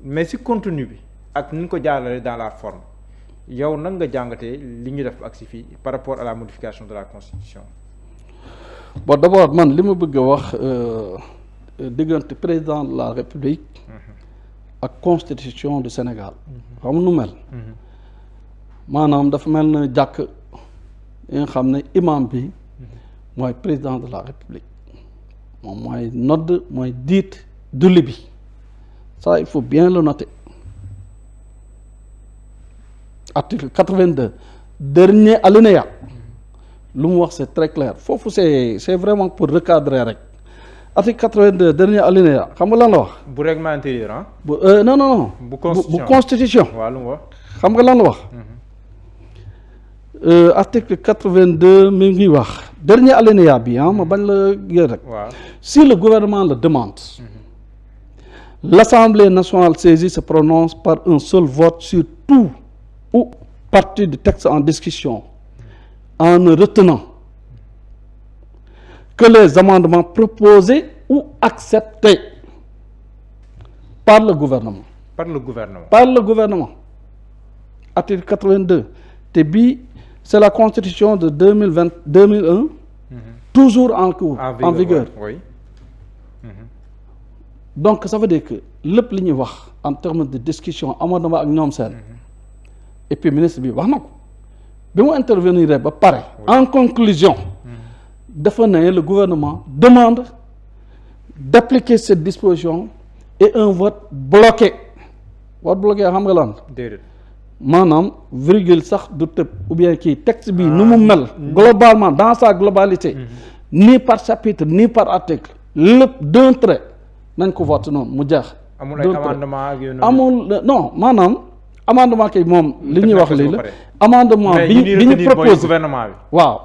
Speaker 1: mais ci contenu bi ak ni ñu ko jaarale dans la forme yow nan nga jàngatee li ñu def ak ci fii par rapport à la modification de la constitution.
Speaker 2: bon d'abord man li ma bëgg a wax diggante président de la République ak constitution du Sénégal xam nu mel maanaam dafa mel na jàkk yi nga xam ne imam bi mooy président de la République moom mooy nodd mooy diit julli bi ça il faut bien le noter article 82 dernier alinéa lu mu wax c'est très clair foofu c'est vraiment pour recadrer rek article 82 dernier alinéa xam nga lan la wax.
Speaker 1: bu règlement intérieur ah.
Speaker 2: bu non.
Speaker 1: bu
Speaker 2: constitution
Speaker 1: waaw lu mu wax.
Speaker 2: xam nga lan la wax. article 82 mi ngi wax dernier alinéa bi ma bañ la yër rek.
Speaker 1: waaw
Speaker 2: si le gouvernement le demande. L'Assemblée nationale saisie se prononce par un seul vote sur tout ou partie du texte en discussion en ne retenant que les amendements proposés ou acceptés par le gouvernement.
Speaker 1: Par le gouvernement.
Speaker 2: Par le gouvernement. Article 82 te bii c'est la constitution de 2001 toujours en cours en vigueur.
Speaker 1: Oui.
Speaker 2: Donc ça veut dire que lépp li ñuy wax en termes de discussion amendement ak ñoom seen et puis ministre bi wax na ko bi mu intervenir ba pare en conclusion dafa ne le gouvernement demande d'appliquer cette disposition et un vote bloqué xam nga lan
Speaker 1: déedéet
Speaker 2: maanaam virgule sax du tëb ou bien kii texte bi nu mu mel globalement dans sa globalité ni par chapitre ni par article lépp d'un trait nañ ko vote noonu mu jeex.
Speaker 1: amul ay amendement ak yooyu
Speaker 2: amul non maanaam amendement kay moom li ñuy wax lii la amendement bi ñu proposé
Speaker 1: gouvernement bi
Speaker 2: waaw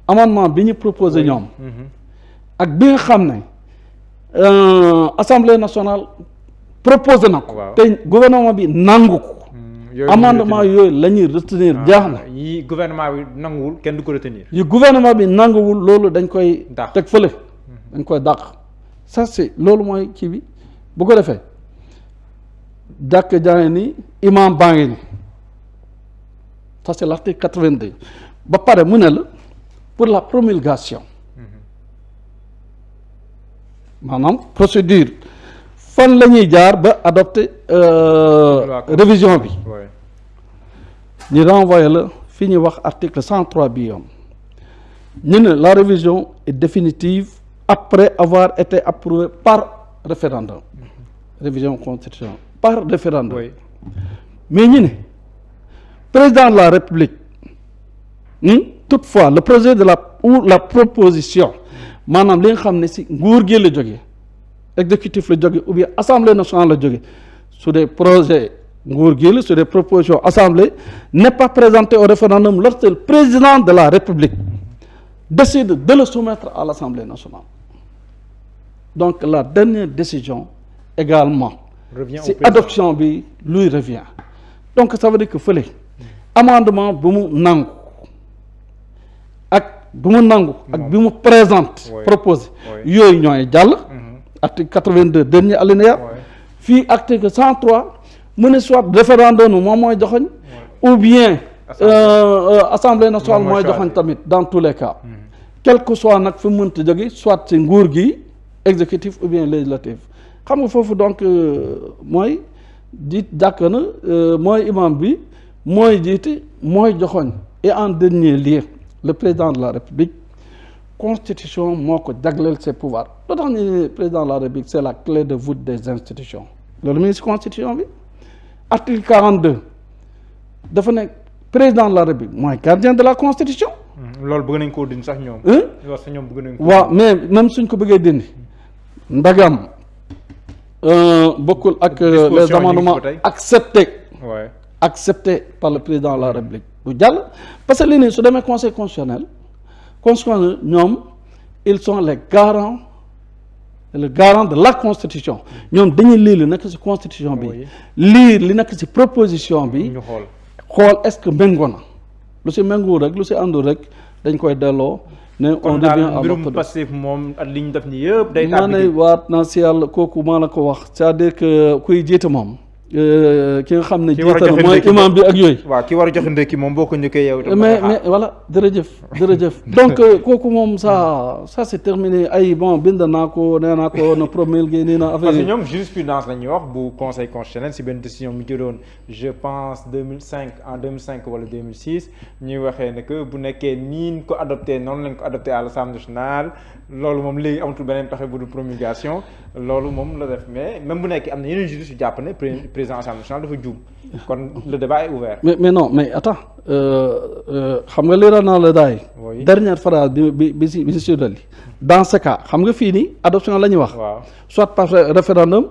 Speaker 2: amendement bi ñu proposé ñoom ak bi nga xam ne Assemblée nationale proposé na ko te gouvernement bi nangu ko amendement yooyu la ñuy retenir jeex na
Speaker 1: yi gouvernement bi nanguwul kenn du ko retenir
Speaker 2: yi gouvernement bi nanguwul loolu dañ koy teg fële dañ koy dàq ça c'est loolu mooy kii bi bu ko defee jàkk jaa ni imam baa ngi ni ça c'est l'article 82 ba pare mu ne la pour la promulgation maanaam procédure fan la ñuy jaar ba adopter révision bi ñu renvoyer la fi ñuy wax article 103 bi yoon ñu ne la révision est définitive après avoir été approuvé par référendum révision constitutionnelle par référendum mais ñu ne président de la République toutefois le projet de la proposition maanaam li nga xam ne si nguur gi la jógee exécutif la jóge ou bien assemblée nationale la jóge su dee projet nguur gi la su dee proposition assemblée n'est pas présenté au référendum lorsque le président de la République décide de le soumettre à l'Assemblée nationale. Donc la dernière décision également si adoption bi lui revient. Donc ça veut dire que fële amendement bu mu nangu ak bu mu nangu ak bi mu présente proposé yooyu ñooy jàll article 82 dernier alinéa fii article 103 mu ne soit référendum moom mooy joxoñ ou bien assemblée nationale mooy joxoñ tamit dans tous les cas quel que soit nag fi mu mënta jóge soit ci nguur gi exécutif ou bien législatif xam nga foofu donc mooy jiit jàkk na mooy imam bi mooy jiite mooy joxoñ et en dernier lieu le président de la République constitution moo ko jagleel ses pouvoirs loo tax ni président de la République c'est la clé de voûte des institutions loolu mu ngi ci constitution bi article 42 dafa ne président de la République mooy gardien de la constitution.
Speaker 1: loolu bëgg nañ koo dindi sax ñoom. loolu sax ñoom bëgg nañ ko
Speaker 2: waaw mais même suñ ko bëggee dindi ndagam bokkul ak les amendements acceptés par le président de la République du jàll parce que lii nii su demee conseil constitutionnel ñoom ils sont les garants de la constitution ñoom dañuy lire li nekk ci constitution bi lire li nekk ci proposition bi xool est-ce que méngoo na lu ci méngoo rek lu ci àndul rek dañ koy delloo ne on revient à
Speaker 1: mbirum Pastef moom ak li ñu def ni yëpp day
Speaker 2: maa ne waat naa ci yàlla kooku maa la ko wax c'est-à-dire que kuy jiite moom ki nga xam ne jiite na mooy imam bi ak yooyu.
Speaker 1: waaw ki war a joxe ndekki moom boo ko njëkkee yow.
Speaker 2: mais voilà jërëjëf donc kooku moom ça c'est terminé ay bon bind naa ko nee naa ko na promulgué nii na affaire
Speaker 1: parce que ñoom jurisprudence la ñuy wax bu conseil constitutionnel si benn décision mu jëloon je pense en 2005 wala 2006 ñuy waxee ne que bu nekkee nii ko adopté noonu lañ ko adopté à l'Assemblée nationale loolu moom léegi amatul beneen pexe bu dul promulgation loolu moom la def mais même bu nekkee am na yeneen juristes yu jàpp ne président Assemblée nationale dafa juum kon le débat est ouvert. mais
Speaker 2: non mais attends xam nga liiral naa la daay. dernière phrase bi si sudali dans ce cas xam nga fii nii adoption la ñuy wax.
Speaker 1: waaw
Speaker 2: soit par référendum.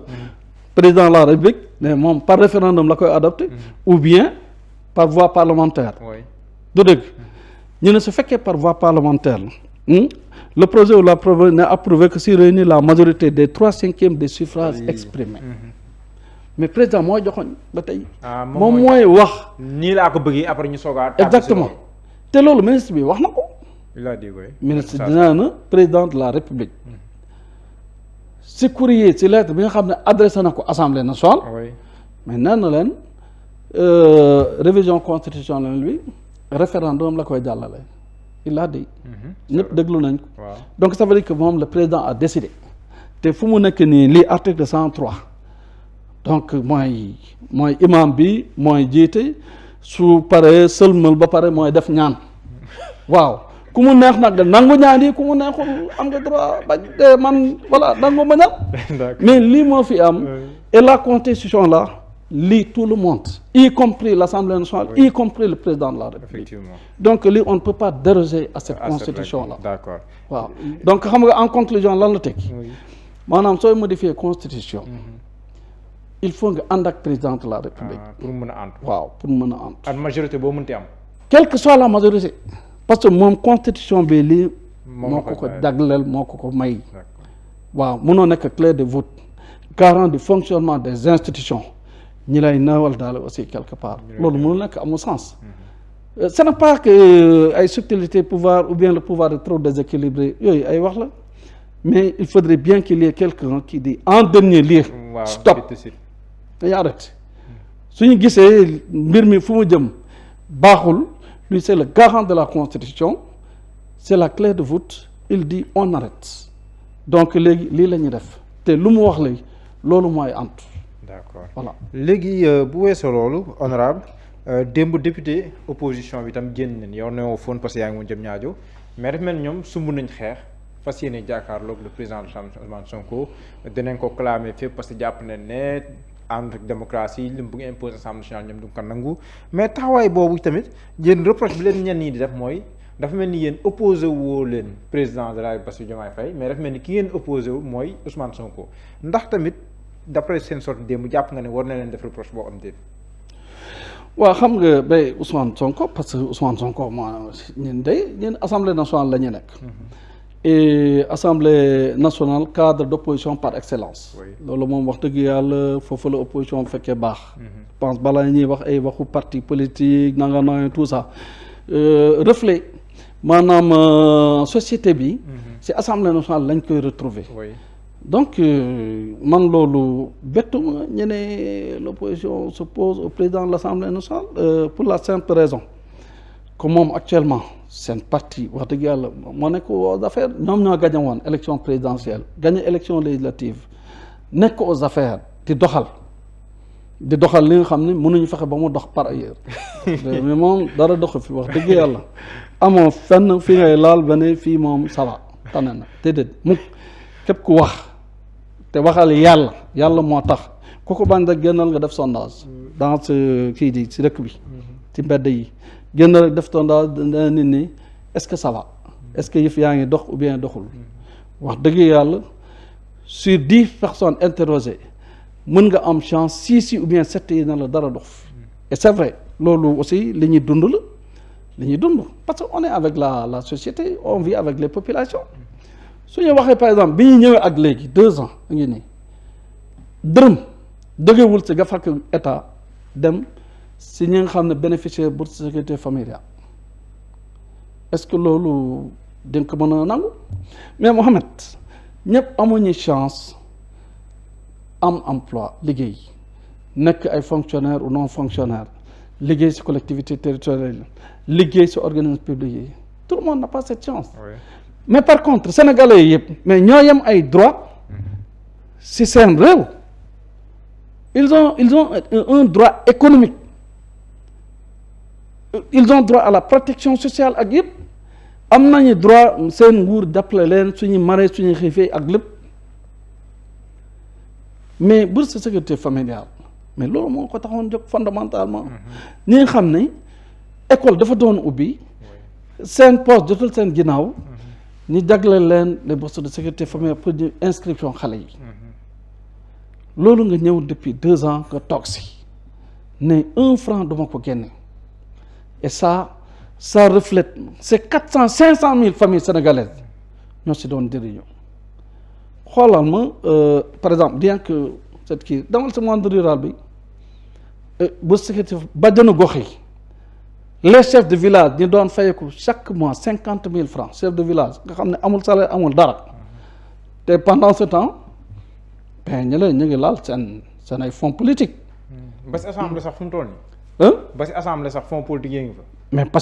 Speaker 2: président de la République mais moom par référendum la koy adopté. ou bien par voie parlementaire. du dëgg ñu ne su fekkee par voie parlementaire la. Le projet ou la proposition n'est approuvé que si réunit la majorité des 3/5 des suffrages exprimés. Mais président mooy joxoñ ba tey. moom mooy wax.
Speaker 1: nii laa ko bëggee après ñu soog a.
Speaker 2: exactement te loolu ministre bi wax na ko.
Speaker 1: il a dit oui.
Speaker 2: ministre dinaa na président de la République. si courrier si lettre bi nga xam ne adressé na ko assemblée nationale. mais nee na leen révision constitutionnelle bi référendum la koy jàllale. il l'a dit. ñëpp déglu nañ ko. donc ça veut dire que moom le président a décidé. te fu mu nekk nii lii article 103. donc mooy imam bi mooy jiite su paree sëlmal ba pare mooy def ñaan. waaw ku mu neex nag nangu ñaan yi ku mu neexul am nga droit bañ de man voilà nangu ma ñaan. mais lii moo fi am. et la constitution là. lii tout le monde y compris l'Assemblée nationale y compris le président de la République.
Speaker 1: Effectivement.
Speaker 2: Donc lii on ne peut pas déroger à cette constitution là.
Speaker 1: D'accord.
Speaker 2: waaw donc xam nga en conclusion lan la teg maanaam sooy modifier constitution il faut nga ànd ak président de la République.
Speaker 1: pour mën a ànd.
Speaker 2: waaw pour mën a ànd.
Speaker 1: ak majorité boo mënti am.
Speaker 2: quelle que soit la majorité parce que moom constitution bi lii moo ko jagleel moo ko may. waaw mënoo nekk clé de voûte garant du fonctionnement des institutions. ñi lay nawal daal aussi quelque part loolu mënul nekk amul sens ce n'est pas que ay subtilité pouvoir ou bien le pouvoir est trop déséquilibré yooyu ay wax la mais il faudrait bien qu'il y ait quelqu'un qui dit en dernier lieu stop dañu arrêté suñu gisee mbir mi fu mu jëm baaxul lui c'est le garant de la constitution c'est la clé de voûte il dit on arrête donc léegi lii la ñuy def te lu mu wax léegi loolu mooy antu.
Speaker 1: D'accord
Speaker 2: voilà
Speaker 1: léegi bu weesoo loolu honorable démb député opposition bi tam génn nañ yow newoo foon parce que yaa ngi woon jëm ñaajo mais dafa mel ñoom sumb nañ xeex fas yéene jàkkaarloog le président de l'Assemblée Ousmane Sonko dinañ ko clamer fépp parce que jàpp nañ ne ànd ak démocratie li mu bëgg imposer Assemblée nationale ñoom du ko nangu mais taxawaay boobu tamit yéen reproche bi leen ñenn ñi di def mooy dafa mel ni yéen opposé woo leen président de la République Bassirou Diomaye Faye mais dafa mel ni ki ngeen opposé wu mooy Ousmane Sonko ndax tamit d'après seen sorte démb jàpp nga ne war na leen def reproche boo am déet.
Speaker 2: waaw xam nga bay Ousmane Sonko parce que Ousmane Sonko moo ñun assemblée nationale la ñu nekk. et assemblée nationale cadre d'opposition par excellence. loolu moom wax dëgg yàlla foofu la opposition bu fekkee baax. je pense balaa ñuy wax ay waxu parti politique nanga tout ça reflet maanaam société bi. ci assemblée nationale lañ koy retrouver. donc man loolu bettuma ñu ne l'opposition s'oppose au président de l'Assemblée nationale pour la simple raison que moom actuellement seen parti wax dëgg yàlla moo nekk aux affaires ñoom ñoo gagné woon élection présidentielle gagné élection législative nekk aux affaires di doxal li nga xam ne mënuñu fexe ba mu dox par ailleurs mais moom dara dox fi wax dëgg yàlla amoo fenn fi ngay laal ba ne fii moom ça va tane na déedéet mukk képp ku wax te waxal yàlla moo tax ku ko bañ rek génnal nga def sondage dans ce kii di ci dëkk bi ci mbedd yi génnal rek def sondage dana nit ñi est-ce que ça va est-ce que yëf yaa ngi dox ou bien doxul wax dëgg yàlla sur 10 personnes interrogées mën nga am chance 6 ou bien 7 yi na la dara dox et c'est vrai loolu aussi li ñuy dund la li ñuy dund parce que on est avec la société on vit avec les populations su ñu waxee par exemple bi ñu ñëwee ak léegi 2 ans ngi nii dërëm jógewul ci nga fàkk état dem si ñi nga xam ne bénéficiaire bourse sécurité familiale est-ce que loolu dañ ko mën a nangu mais Mohamed ñëpp amuñu chance am emploi liggéey nekk ay fonctionnaires ou non fonctionnaires liggéey ci collectivité territoriale liggéey ci organisme public yi tout le monde n'a pas cette chance. Oui. Mais par contre sénégalais yi yëpp mais ñoo yem ay droit ci seen réew ils ont un droit économique ils ont droit à la protection sociale ak yëpp am nañu droit seen nguur jàppale leen suñu maree suñu xiifee ak lépp mais bourse sécurité familiale mais loolu moo ko taxoon jóg fondamentalement ñi nga xam ne école dafa doon ubbi seen poste jotul seen ginnaaw ñu jagleel leen les bourses de sécurité familiale pour ñu inscription xale yi loolu nga ñëw depuis 2 ans nga toog si ne 1 franc duma ko génne et ça reflète ces 500 000 familles sénégalaises ñoo si doon jëriñoo xoolal ma par exemple bien que cette kii demal si monde rural bi bu sécurité bàjjenu gox yi les chefs de village ñu doon fayeku chaque mois 50 000 francs chef de village nga xam ne amul salaire amul dara te pendant ce temps ben ñu ngi laal seen ay fonds politique.
Speaker 1: ba si assemblée sax fu mu toll nii. ba si assemblée sax fonds politique yi ngi fa. mais
Speaker 2: ba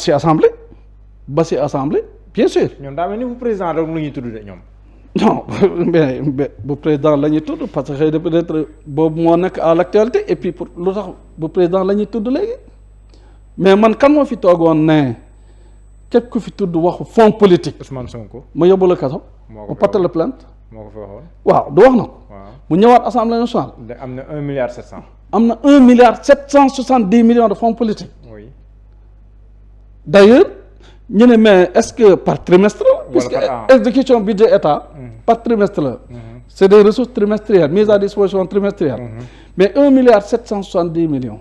Speaker 2: si assemblée bien sûr.
Speaker 1: ñoom daa mel ni bu président rek lu ñuy tudd de ñoom.
Speaker 2: non mais bu président la ñuy tudd parce que xëy na peut-être boobu moo nekk à l'actualité et puis pour lu tax bu président la ñuy tudd léegi mais man kan moo fi toogoon ne képp ku fi tudd waxu fonds politique.
Speaker 1: Ousmane Sonko.
Speaker 2: ma yóbbu la kaso.
Speaker 1: moo
Speaker 2: porte la plainte.
Speaker 1: moo ko fi waxoon.
Speaker 2: waaw du wax na ko.
Speaker 1: waaw
Speaker 2: mu ñëwaat assemblée nationale.
Speaker 1: am na 1 milliard 700.
Speaker 2: am na 1 milliard 770 millions de fonds politiques.
Speaker 1: oui.
Speaker 2: d'ailleurs ñu ne mais est-ce que par trimestre la. puisque exécution budget état. par trimestre la. c'est des ressources trimestrielles mises à disposition trimestrielle. mais 1 milliard 770 millions.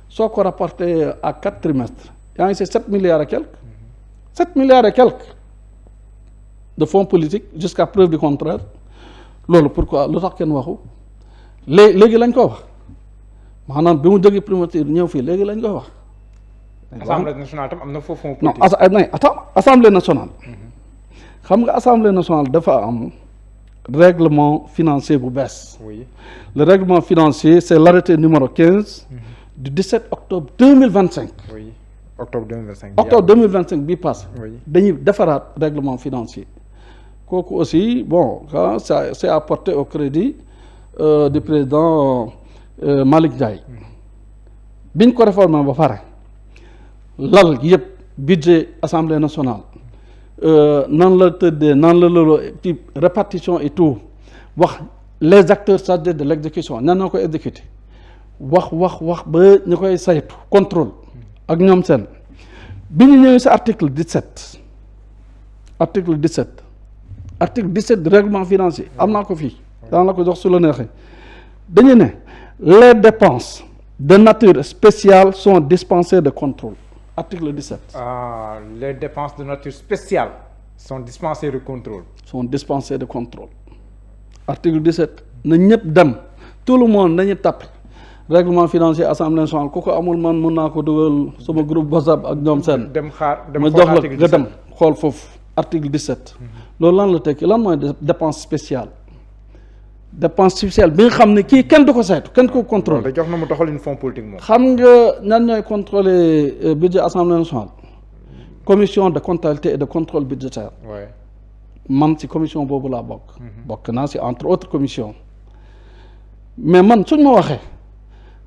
Speaker 2: soo ko rapporté à 4 trimestres. yaa ngi c'est 7 milliards et quelques. 7 milliards et quelques de fonds politiques jusqu'à preuve du contraire loolu pourquoi lu tax kenn waxu léegi lañ ko wax maanaam bi mu jógee primature ñëw fii léegi lañ ko wax.
Speaker 1: assemblée nationale tam am na foofu fonds
Speaker 2: politique. non attends assemblée nationale. xam nga assemblée nationale dafa am règlement financier bu bees.
Speaker 1: oui
Speaker 2: le règlement financier c'est l'arrêté numéro 15. du 17 octobre 2025.
Speaker 1: oui octobre 2025.
Speaker 2: octobre 2025 bii passé.
Speaker 1: oui
Speaker 2: dañuy defaraat règlement financier. kooku aussi bon ça c'est à porter au crédit du président Malick Ndiaye. biñ ko réformer ba pare lal yëpp budget assemblée nationale nan la tëddee nan la loolu ci répartition et tout wax les acteurs chargés de l'exécution nan na ko exécuter wax ba ñu koy saytu contrôle ak ñoom seen bi ñu ñëwee si article 17 du règlement financier am naa ko fii daan la ko jox su la neexee dañu ne les dépenses de nature spéciale sont dispensées de contrôle article 17.
Speaker 1: Les dépenses de nature spéciale sont dispensées de contrôle.
Speaker 2: Article 17 na ñëpp dem tout le monde nañu tàppe règlement financier assemblée nationale ku ko amul man mun naa ko dugal sama groupe WhatsApp ak ñoom seen. ma jox la nga dem xool foofu article 17. loolu lan la tekki lan mooy dépense spéciale. dépense spéciale bi nga xam ne kii kenn du ko saytu kenn du ko contrôler.
Speaker 1: da jox na mu doxalin fonds politique moom.
Speaker 2: xam nga ñan ñooy contrôler budget assemblée nationale. commission de comptabilité et de contrôle budgétaire.
Speaker 1: Ouais.
Speaker 2: man ci commission boobu laa bokk. bokk naa ci entre autres commissions. mais man suñ ma waxee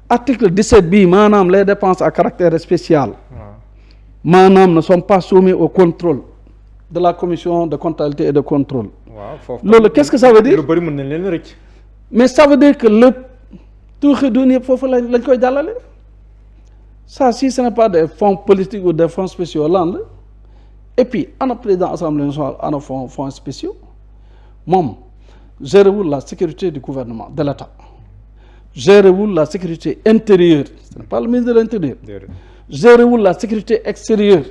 Speaker 2: article 17 bii maanaam les dépenses à caractère spécial. maanaam ne sont pas soumis au contrôle de la commission de comptabilité et de contrôle.
Speaker 1: waaw foofu
Speaker 2: loolu qu'est-ce que ça veut dire.
Speaker 1: lu bari mën nañ leen rëcc.
Speaker 2: mais ça veut dire que lépp tuuxi doon yëpp foofu lañ koy jàllale. ça si ce n'est pas des fonds politiques ou des fonds spéciaux lan la et puis ana président assemblée nationale ana fonds spéciaux moom gérewul la sécurité du gouvernement de l'État gérer wul la sécurité intérieure ce n'est pas le ministre de l'intérieur gérer wul la sécurité extérieure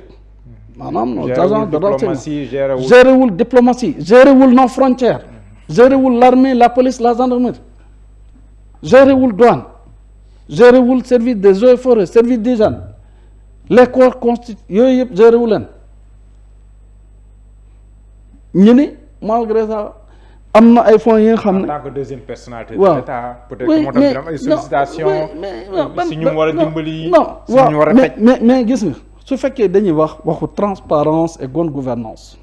Speaker 2: maanaam nos agents de renseignement gérer wul diplomatie gérer wul nos frontières gérer wul l'armée la police la gendarmerie gérer wul douane gérer wul service des eaux et forêts service d'hygiène les corps constitués yooyu yëpp gérer wu leen ñu ni malgré ça am na ay fonds yi nga xam ne.
Speaker 1: en tant que deuxième personnalité.
Speaker 2: waaw
Speaker 1: de l'État peut-être que moo tax ay sollicitations. si ñu war a dimbali.
Speaker 2: non
Speaker 1: si ñu war a teg
Speaker 2: mais gis nga su fekkee dañuy wax waxu transparence et bonne gouvernance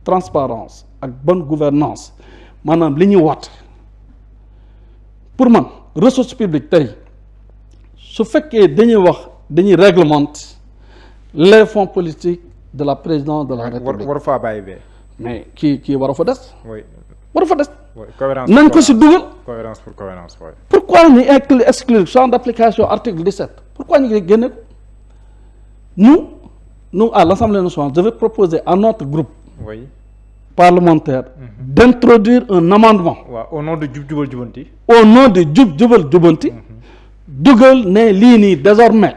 Speaker 2: transparence ak bonne gouvernance maanaam li ñuy woote pour man ressource publique tey su fekkee dañuy wax dañuy réglementer les fonds politiques de la présidence de la République.
Speaker 1: war faa bàyyi bee.
Speaker 2: mais kii war a fa des.
Speaker 1: oui
Speaker 2: war a fa des.
Speaker 1: cohérence
Speaker 2: nañ ko si dugal.
Speaker 1: cohérence pour cohérence oui.
Speaker 2: pourquoi ñu exclure champ d'application article 17 pourquoi ñu génne ko nous à l'Assemblée nationale je vais proposer à notre groupe.
Speaker 1: oui.
Speaker 2: parlementaire. d'introduire un amendement.
Speaker 1: waaw au nom de Jub Jubal Jubanti.
Speaker 2: au nom de Jub Jubal Jubanti. dugal ne lii nii désormais.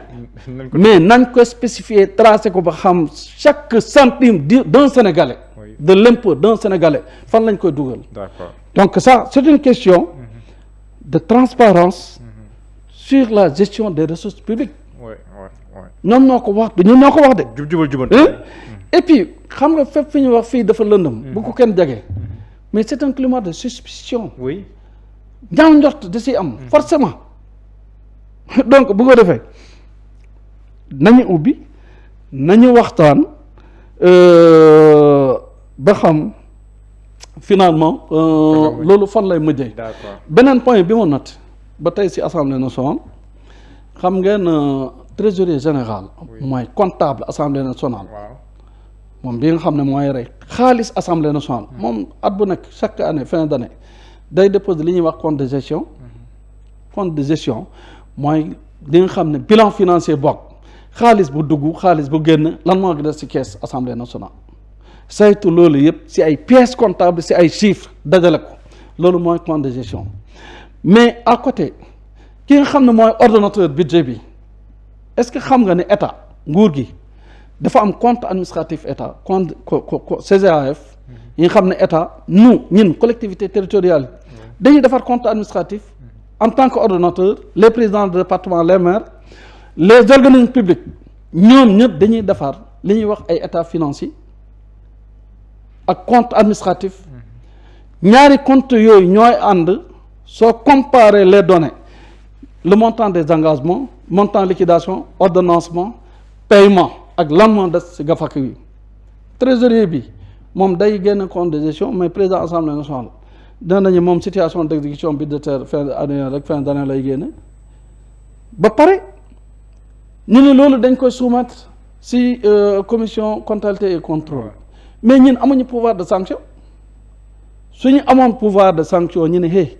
Speaker 2: mais nañ ko spécifier tracé ko ba xam chaque centime d'un Sénégalais. Oui. de l'impôt d'un Sénégalais fan lañ koy dugal.
Speaker 1: D'accord.
Speaker 2: donc ça c'est une question de transparence sur la gestion des ressources publiques.
Speaker 1: oui.
Speaker 2: ñoom ñoo ko wax ñun ñoo ko wax de.
Speaker 1: Jub Jubal Jubanti.
Speaker 2: et puis xam nga fépp fi ñu wax fii dafa lëndëm. bu ko kenn jege. mais c'est un climat de suspicion.
Speaker 1: oui.
Speaker 2: ñaaw njort da ciy am. forcément donc bu ko defee. nañu ubbi nañu waxtaan ba xam finalement loolu fan lay mujjee.
Speaker 1: d'accord
Speaker 2: beneen point bi ma noté ba tey ci assemblée nationale xam ngeen trésorier général. mooy comptable assemblée nationale.
Speaker 1: waaw
Speaker 2: moom bi nga xam ne mooy rek xaalis assemblée nationale. moom at bu nekk chaque année fin d'année day déposer li ñuy wax compte de gestion. compte de gestion mooy li nga xam ne bilan financier bokk. xaalis bu dugg xaalis bu génn lan moo des ci caisse assemblée nationale saytu loolu yëpp ci ay pièces comptables ci ay chiffres dajale ko loolu mooy compte de gestion mais à côté ki nga xam ne mooy ordonnateur budget bi est-ce que xam nga ne état nguur gi dafa am compte administratif état compte CGAF yi nga xam ne état ñun collectivité territoriale dañuy defar compte administratif en tant que ordonnateur les présidents de département les maires les organismes publics ñoom ñëpp dañuy defar li ñuy wax ay état financier ak compte administratif ñaari compte yooyu ñooy ànd soo comparer les données le montant des engagements montant liquidation ordonnancement paiement ak lan moo des ci gafak yi trésorier bi moom day génn compte de gestion mais président assemblée nationale danañu moom situation d'exécution budgétaire fin d'année rek fin d'année lay génne ba pare ñu ne loolu dañ koy soumettre ci commission comptabilité et contrôle mais ñun amuñu pouvoir de sanction suñu amoon pouvoir de sanction ñu ne hey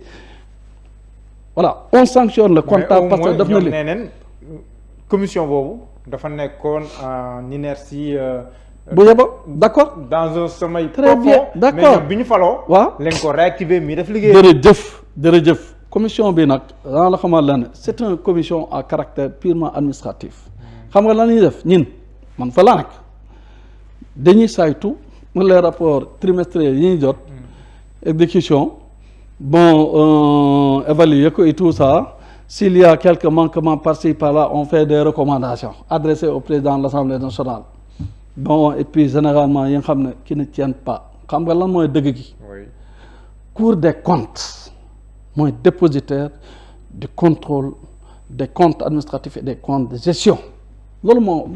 Speaker 2: voilà on sanctionne le comptable parce que daf na li
Speaker 1: neen commission boobu dafa nekkoon en inertie
Speaker 2: bu yeba d'accord
Speaker 1: dans un sommeil
Speaker 2: très bien d'accord
Speaker 1: mais bi ñu faloo
Speaker 2: waaw
Speaker 1: lañ ko réactiver mi def liggéey
Speaker 2: jërëjëf commission bi nag dana la xamal lan c'est une commission à caractère purement administratif xam nga lan la ñuy def ñun man fa laa nekk dañuy saytu les rapports trimestriels yi ñuy jot exécution bon évaluer ko et tout ça s'il y a quelques manquements par-ci par-là on fait des recommandations adressées au président de l'Assemblée nationale bon et puis généralement yi nga xam ne qui ne tiennent pas xam nga lan mooy dëgg gi Cour des comptes mooy dépositaire du contrôle des comptes administratifs et des comptes de gestion loolu moo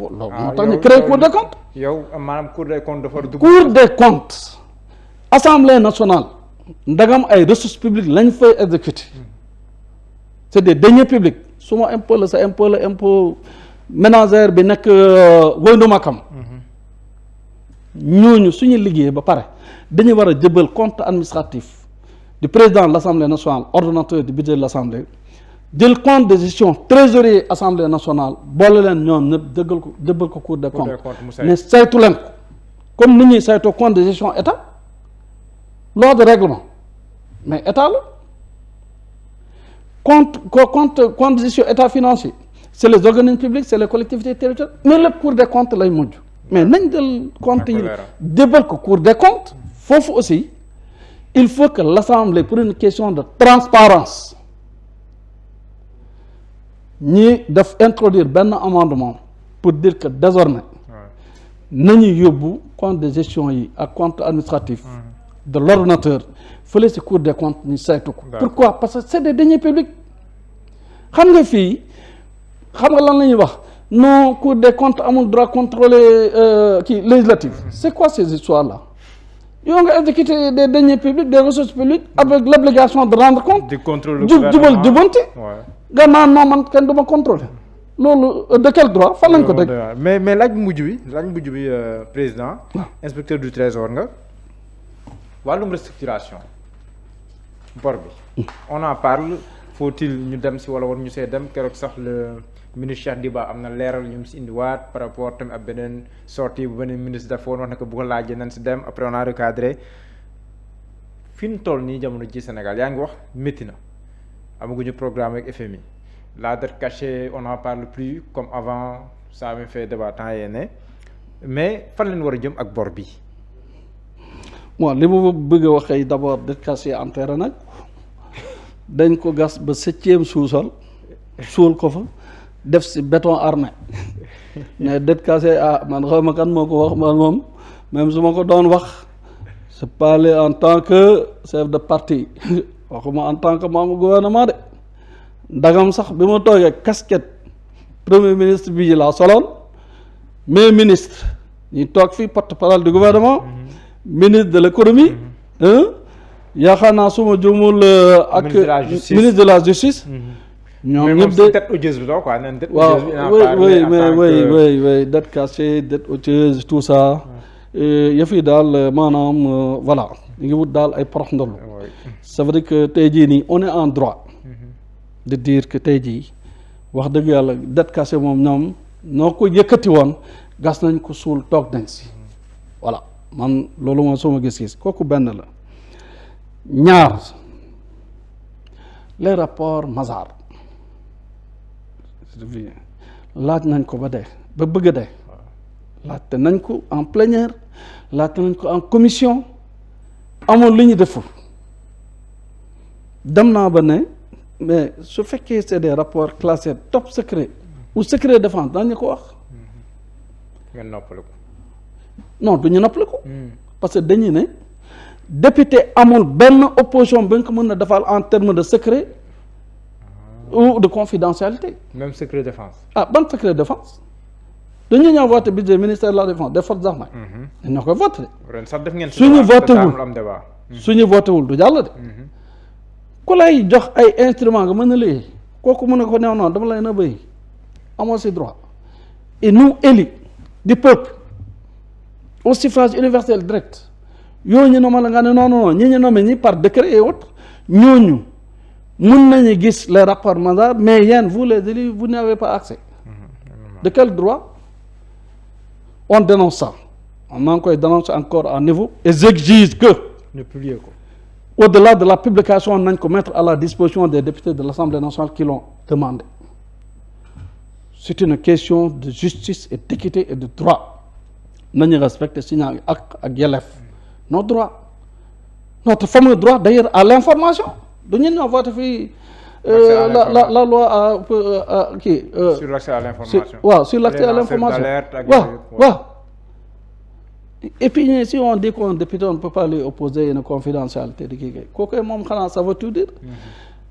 Speaker 2: tax ñu créé Cour des comptes
Speaker 1: yow maanaam Cour des comptes dafa dugg
Speaker 2: Cour des comptes Assemblée nationale ndagam ay ressources publiques lañ fay exécuter c'est des deniers publics su ma impôt la sa impôt la impôt ménagère bi nekk Woyndu Makam ñooñu suñu liggéey ba pare dañu war a jëbal compte administratif du président de l'Assemblée nationale ordonnateur du budget de l'Assemblée jël compte de gestion trésorier Assemblée nationale boole leen ñoom ñëpp jëbal ko Cour des comptes mais saytu leen ko comme ni ñuy saytoo compte de gestion état loi de règlement mais état la compte gestion état financier c'est les organismes publics c'est les collectivités territoriales mais lépp Cour des comptes lay mujj mais nañ jël compte yi débal ko Cour des comptes foofu aussi il faut que l'Assemblée pour une question de transparence ñi def introduire benn amendement pour dire que désormais nañu yóbbu compte de gestion yi ak compte administratif de l'ordonnateur fële ci Cour des comptes ñu saytu ko pourquoi parce que c'est des deniers publics xam nga fii xam nga lan la ñuy wax non Cour des comptes amul droit contrôler kii législatif c'est quoi ces histoires là yow nga exécuter des deniers publics des ressources publiques avec l'obligation de rendre compte
Speaker 1: du contrôle
Speaker 2: jubal jubante nga naan non man kenn du ma contrôler loolu de quel droit fan lañ ko teg
Speaker 1: mais laaj mujj bi président inspecteur du trésor nga wàllum restructuration bor bi on en parle faut-il ñu dem si wala war ñu see dem keroog sax le ministre Cheikh Diba am na leeral ñu si indiwaat par rapport tamit ak beneen sortie bu beneen ministre dafa wax ne ko bu ko laajee nañ si dem après on a recadré fi ñu toll nii jamono ji Sénégal yaa ngi wax métti na amaguñu programme ak FMI la dette cachée on n'en parle plus comme avant ça avait fait débat temps yee ne mais fan leen war a jëm ak bor bi.
Speaker 2: bon li ma bëgg a wax d'abord dette cachée enterré nag dañ ko gas ba 7e sous-sol suul ko fa def si béton armé mais dette cachée man xaw ma kan moo ko wax man moom même su ma ko doon wax c'est parler en tant que chef de parti waxuma en tant que membre gouvernement de ndagam sax bi ma toogee casquette premier ministre bi laa soloon mais ministre ñi toog fii porte-parole du gouvernement ministre de l'économie yaakaar naa suma jumul ak ministre de la justice ñoom ñëpp de
Speaker 1: dette odieuse bi quoi
Speaker 2: waaw oui dette cachée dette odieuse tout ça yëf yi daal maanaam voilà ñu ngi wut daal ay porox ndolu ça veut dire que tey jii nii on est en droit de dire que tey jii wax dëgg yàlla dette cachée moom ñoom noo ko yëkkati woon gas nañ ko suul toog nañ si voilà man loolu mooy sama gis-gis kooku benn la ñaar les rapports Mazars laaj nañ ko ba dee ba bëgg a dee laajte nañ ko en plénière laajte nañ ko en commission amoon li ñu deful dem naa ba ne mais su fekkee c'est des rapports classés top secret ou secret défense daañu ko wax.
Speaker 1: ngeen noppale ko.
Speaker 2: non du ñu noppale ko. parce que dañuy ne député amul benn opposition ba nga ko mën a defal en terme de secret ou de confidentialité.
Speaker 1: même secret défense.
Speaker 2: Ban secret défense dañuy ñëw voté budget ministère de la défense des forces armées. ñoo koy voté.
Speaker 1: ren sax def ngeen
Speaker 2: suñu voté wul suñu voté wul du jàll de. ku lay jox ay instruments nga mën a liggéey kooku mën na ko non dama lay na bëy amoo si droit et nous élus du peuple au suffrage universel direct yooyu ñu nommé la nga ne non ñi ñu nommé ñi par décret et autres ñooñu mun nañu gis les rapports Mazars mais yéen vous les élus vous n'avez pas accès. De quel droit on dénonce ça on ngi koy dénoncer encore à niveau et j'exige que
Speaker 1: ñu publier ko.
Speaker 2: Au-delà de la publication nañ ko mettre à la disposition des députés de l'Assemblée nationale qui l'ont demandé. C'est une question de justice et d'équité et de droit nañu respecter signal ak yelleef nos droits notre fameux droit d'ailleurs à l'information du ñu ñoo voté fii la loi kii
Speaker 1: sur l'accès à l'information.
Speaker 2: waaw sur l'accès à l'information waaw et puis si on dit qu'un député on ne peut pas lui opposer une confidentialité de kii kooku moom xanaa ça veut tout dire.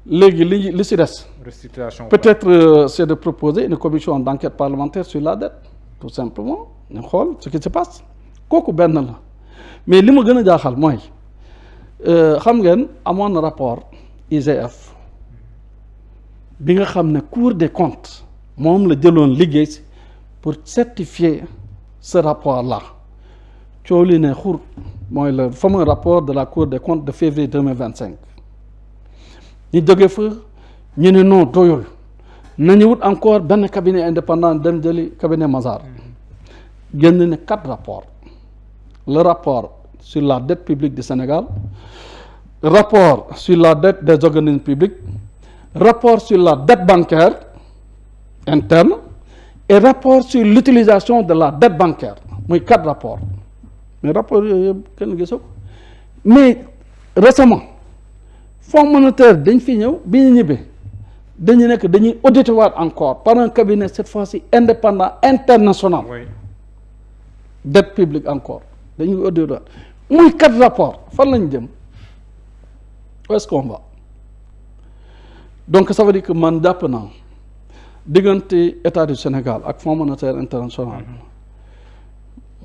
Speaker 2: léegi li si des.
Speaker 1: restitution
Speaker 2: peut-être c'est de proposer une commission d'enquête parlementaire sur la dette tout simplement ñu xool ce qui se passe kooku benn la mais li ma gën a jaaxal mooy xam ngeen amoon na rapport IGF bi nga xam ne Cour des comptes moom la jëloon liggéey si pour certifier ce rapport-là coow li ne xur mooy le fameux rapport de la Cour des comptes de février 2025 ñu jóge fa ñu ne non doyul nañu wut encore benn cabinet indépendant dem jëli cabinet Mazars génn ne 4 rapports le rapport sur la dette publique du Sénégal rapport sur la dette des organismes publics rapport sur la dette bancaire interne et rapport sur l'utilisation de la dette bancaire muy 4 rapports mais rapport yooyu yëpp kenn gisoo ko mais récemment Fonds monétaire dañ fi ñëw bi ñu ñibbee dañu nekk dañuy auditer waat encore par un cabinet cette fois-ci indépendant international.
Speaker 1: Oui.
Speaker 2: Dette publique encore dañuy auditer waat muy 4 rapports fan lañ jëm où est-ce qu'on va donc ça veut dire que man jàpp naa diggante état du Sénégal ak Fonds monétaire international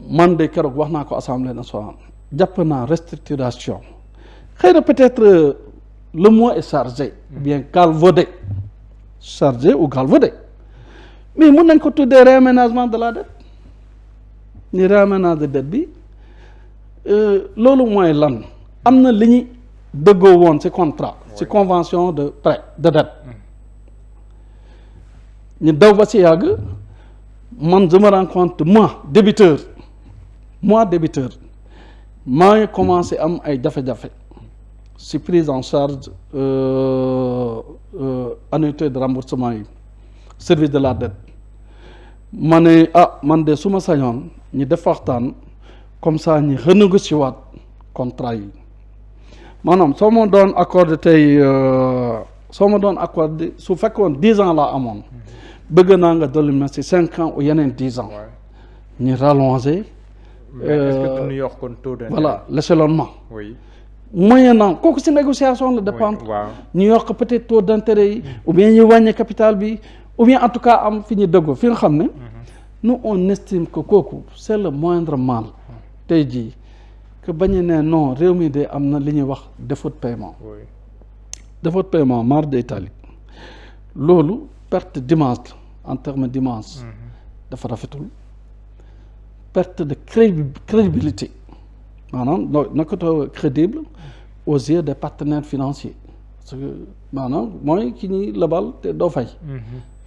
Speaker 2: man de keroog wax naa ko assemblée nationale jàpp naa restructuration xëy na peut-être le mot est chargé bien galvaudé chargé ou galvaudé mais mun nañ ko tuddee réaménagement de la dette ni réaménage de dette bi loolu mooy lan am na li ñu dëggoo woon ci contrat ci convention de prêt de dette ñu daw ba ci yàgg man je me rends compte moi débiteur maa ngi commencé am ay jafe-jafe ci prise en charge annuité de remboursement yi service de la dette ma ne man de su ma sañoon ñi def waxtaan comme ça ñi renégocier waat contrat yi maanaam soo ma doon accordé tey su fekkoon 10 ans laa amoon bëgg naa nga dolli ma ci 5 ans ou yeneen 10 ans ñu rallonger.
Speaker 1: Mais est-ce que tu yokk kon taux d'intérêt?
Speaker 2: Voilà l'échelonnement.
Speaker 1: Oui.
Speaker 2: Moyennant kooku ci négociation la dépendre. ñu yokk peut-être taux d'intérêt yi ou bien ñu wàññi capital bi ou bien en tout cas am fi ñu dëggoo fi nga xam ne. nous on estime que kooku c'est le moindre mal. tey jii que bañu ne non réew mi de am na li ñuy wax défaut de paiement. défaut de paiement marge d'Italie loolu perte d'image en termes d'image dafa rafetul. perte de crédibilité maanaam naka too crédible aux yeux des partenaires financiers parce que maanaam mooy ki ñuy lebal te doo fay.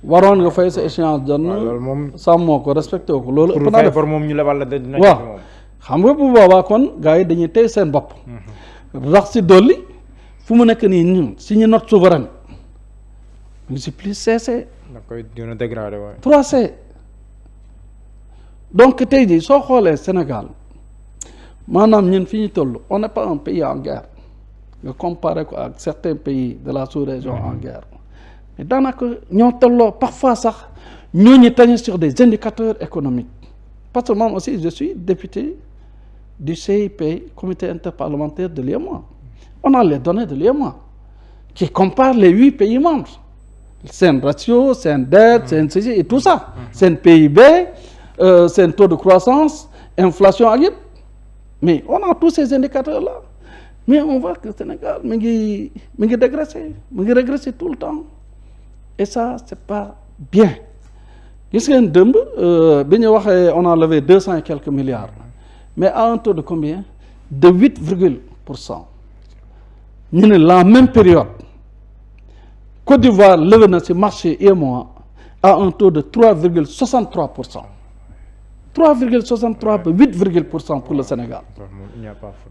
Speaker 2: waroon nga fay sa échéance jot na.
Speaker 1: loolu moom
Speaker 2: sàmmoo ko respecté ko loolu. ëpp naa def
Speaker 1: pour moom ñu lebal la dina
Speaker 2: waaw xam nga bu boobaa kon gars yi dañuy tey seen bopp. rax si dolli fu mu nekk nii ñun si ñu note souveraine mu ngi si plus CC.
Speaker 1: da koy dina dégradé waaye.
Speaker 2: 3C. donc tey jii soo xoolee Sénégal maanaam ñun fi ñu toll on n'est pas un pays en guerre nga comparé ko ak certains pays de la sous-région en guerre mais daanaka ñoo tolloo parfois sax ñooñu tañu sur des indicateurs économiques parce que moi aussi je suis député du CIP comité interparlementaire de l'UEMOA on a les données de l'UEMOA qui comparent les 8 pays membres seen ratio seen dette seen ceci et tout ça seen PIB seen taux de croissance inflation ak yëpp mais on a tous ces indicateurs là mais on voit que Sénégal mi ngi dégraisser mi ngi régresser tout le temps et ça c'est pas bien gis ngeen dëmb bi ñu waxee on a levé 200 et quelques milliards mais à un taux de combien de 8,% ñu ne la même période Côte d'Ivoire levé na ci marché UEMOA à un taux de 3,63%. 3,63 ba 8% pour le Sénégal.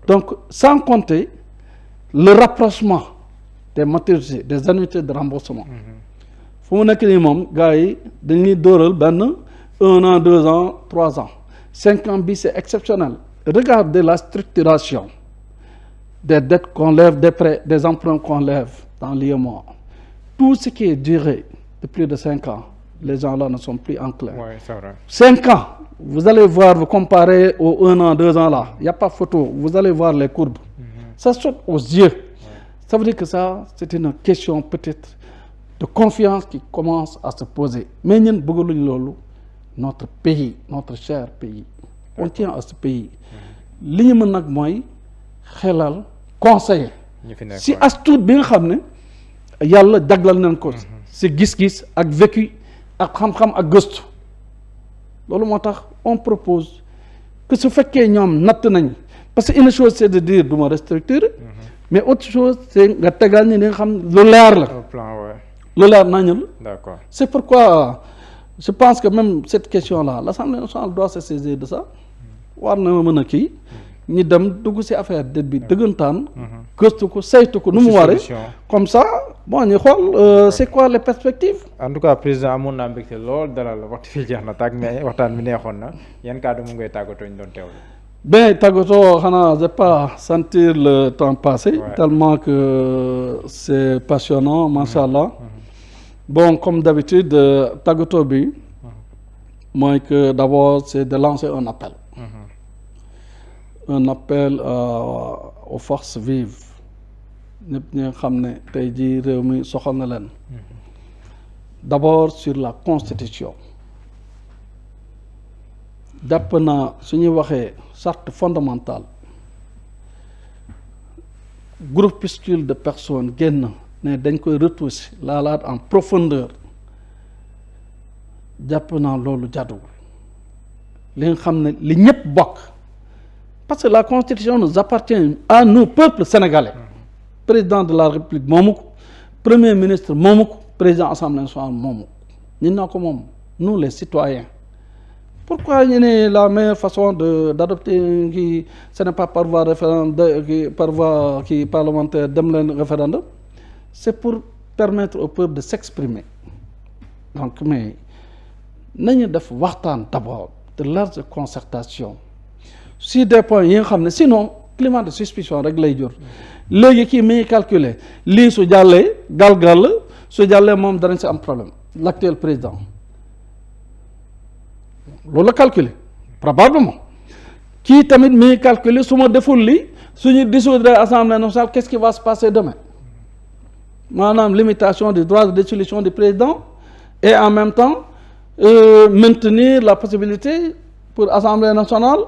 Speaker 2: Donc sans compter le rapprochement des maturités des annuités de remboursement. fu mu nekk nii moom gars yi dañuy dóoral benn 1 an 2 ans 3 ans 5 ans bi c'est exceptionnel. Regardez la structuration des dettes qu'on lève, des prêts, des emprunts qu'on lève dans l'UEMOA. Tout ce qui est duré de plus de 5 ans, les gens là ne sont plus enclins.
Speaker 1: Ouais, c'est vrai.
Speaker 2: 5 ans, vous allez voir, vous comparez aux 1 an, 2 ans là, il n'y a pas photo, vous allez voir les courbes. Ça saute aux yeux. Ça veut dire que ça, c'est une question peut-être de confiance qui commence à se poser. Mais nous bëgguñu notre pays, notre cher pays, on tient à ce pays. Li ñu mën nag mooy xelal conseiller. Si as tuut bi nga xam ne yàlla jaglal nañ ko si gis-gis ak vécu ak xam-xam ak gëstu loolu moo tax on propose que su fekkee ñoom natt nañ parce que une chose c'est de dire du ma restructurer mais autre chose c'est nga tegal ñi li nga xam lu leer la lu leer nañu la. D'accord. C'est pourquoi je pense que même cette question-là l'Assemblée nationale doit se saisir de ça war na mën a kii ñi dem dugg ci affaire dette bi dëggantaan gëstu ko saytu ko nu mu waree comme ça bon ñu xool c'est quoi les perspectives.
Speaker 1: en tout cas président amoon naa mbégte lool dalal la waxtu fi jeex na tàgg mais waxtaan bi neexoon na yan kàddu mu ngay tàggatoo ñu doon teewlu.
Speaker 2: Ben tàggatoo xanaa j'ai pas sentir le temps passer. Tellement que c'est passionnant macha allah. Bon comme d'habitude tàggatoo bi. mooy que d'abord c'est de lancer un appel. Un appel aux forces vives. ñëpp ñi nga xam ne tey jii réew mi soxal na leen. D'abord sur la constitution. jàpp naa su ñuy waxee charte fondamentale groupuscule de personnes génn ne dañ koy retoucher laalaat en profondeur jàpp naa loolu jàdduwul li nga xam ne li ñëpp bokk parce que la constitution nous appartient à nous peuple sénégalais président de la république moomu ko premier ministre moomu ko président assemblée nationale moomu ko ñun naa ko moom nous les citoyens. Pourquoi la meilleure façon d'adopter qui ce n'est pas par voie parlementaire dem leen référendum c'est pour permettre au peuple de s'exprimer donc mais nañu def waxtaan d'abord de large concertation sur des points yi nga xam ne sinon climat de suspicion rek lay jur léegi kii mi ngi calculer lii su jàllee galgal su jàllee moom danañ si am problème l'actuel président loolu la calculer probablement kii tamit mi ngi calculer su ma deful li suñu dissoudre assemblée nationale qu'est-ce qui va se passer demain maanaam limitation du droit de dissolution du président et en même temps maintenir la possibilité pour assemblée nationale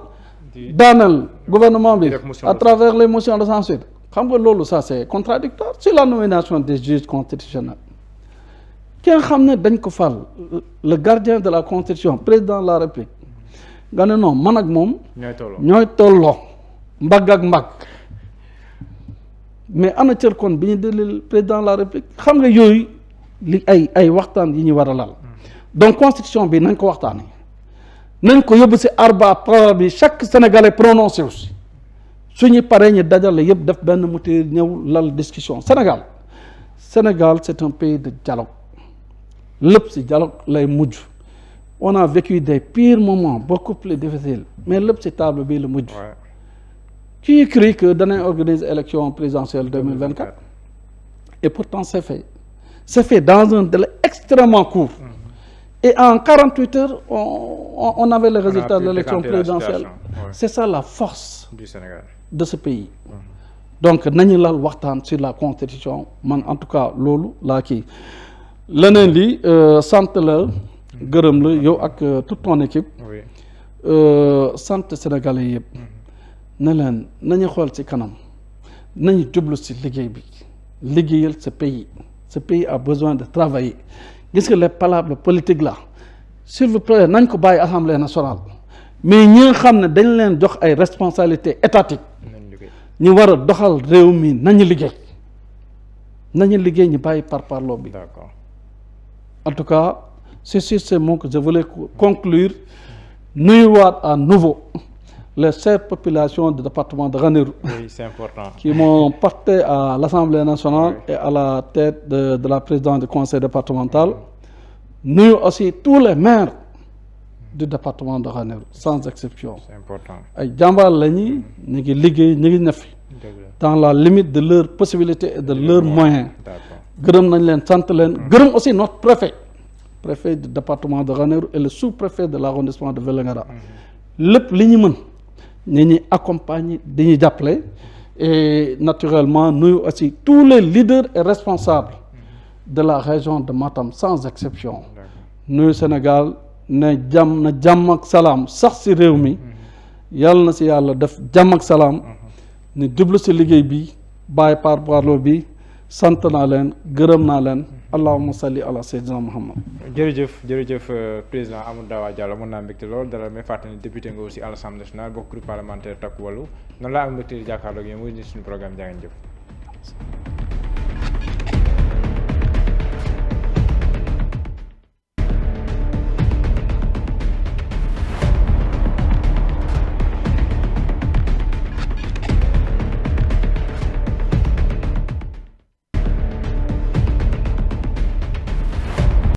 Speaker 2: daaneel gouvernement bi à travers les motions de censure xam nga loolu ça c'est contradictoire sur la nomination des juges constitutionnels ki nga xam ne dañ ko fal le gardien de la constitution président de la république nga ne non man ak moom ñooy tolloo mbagg ak mbagg mais ana cër kon bi ñu delil président de la république xam nga yooyu li ay waxtaan yi ñu war a lal donc constitution bi nañ ko waxtaanee nañ ko yóbbu si arba par bi chaque sénégalais prononcé aussi suñu paree ñu dajale yëpp def benn moteur ñëw lal discussion Sénégal c'est un pays de dialogue lépp si dialogue lay mujj on a vécu des pires moments beaucoup plus difficiles mais lépp si table bii la mujj qui crie que danañ organiser élection présidentielle 2024 et pourtant c'est fait dans un délai extrêmement court et en 48 heures on avait les résultats de l'élection présidentielle c'est ça la force
Speaker 1: du Sénégal
Speaker 2: de ce pays donc nañu lal waxtaan sur la constitution man en tout cas loolu laa kii leneen li sant la gërëm la yow ak toute ton équipe sant sénégalais yëpp ne leen nañu xool ci kanam nañu jublu ci liggéey bi liggéeyal ce pays a besoin de travailler gis nga les palabres politiques là s'il vous plaît nañ ko bàyyi assemblée nationale mais ñi nga xam ne dañ leen jox ay responsabilités étatiques ñu war a doxal réew mi nañu liggéey ñu bàyyi parparloo bi.
Speaker 1: D'accord.
Speaker 2: En tout cas c'est sur ces mots que je voulais conclure nuyuwaat à nouveau les chères populations du département de Ranérou.
Speaker 1: Oui, c'est important.
Speaker 2: Qui m'ont porté à l'Assemblée nationale et à la tête de la présidence du conseil départemental. Nuyu aussi tous les maires du département de Ranérou sans exception.
Speaker 1: C'est important.
Speaker 2: ay jàmbaar lañu ñu ngi liggéey ñu ngi nefi dans la limite de leurs possibilités et de leurs moyens. Gërëm nañ leen sant leen gërëm aussi notre préfet du département de Ranérou et le sous-préfet de l'arrondissement de Vélingara lépp li ñu mën ñu ñuy accompagner di ñu jàppale et naturellement nuyu aussi tous les leaders et responsables de la région de Matam sans exception nuyu Sénégal ne jàmm ak salaam sax ci réew mi yàlla na ci yàlla def jàmm ak salaam ni jublu ci liggéey bi bàyyi parparloo bi sant naa leen gërëm naa leen allahumma salli ala sayyidina Muhammad.
Speaker 1: jërëjëf président Amadou Dawa Diallo mën naa mbégte lool dara may fàttali député nga aussi à l'Assemblée nationale bokk groupe parlementaire Takku Wallu noonu laa am mbégte di jàkkaarloo ak yéen muy suñu programme jaa ngeen jëf.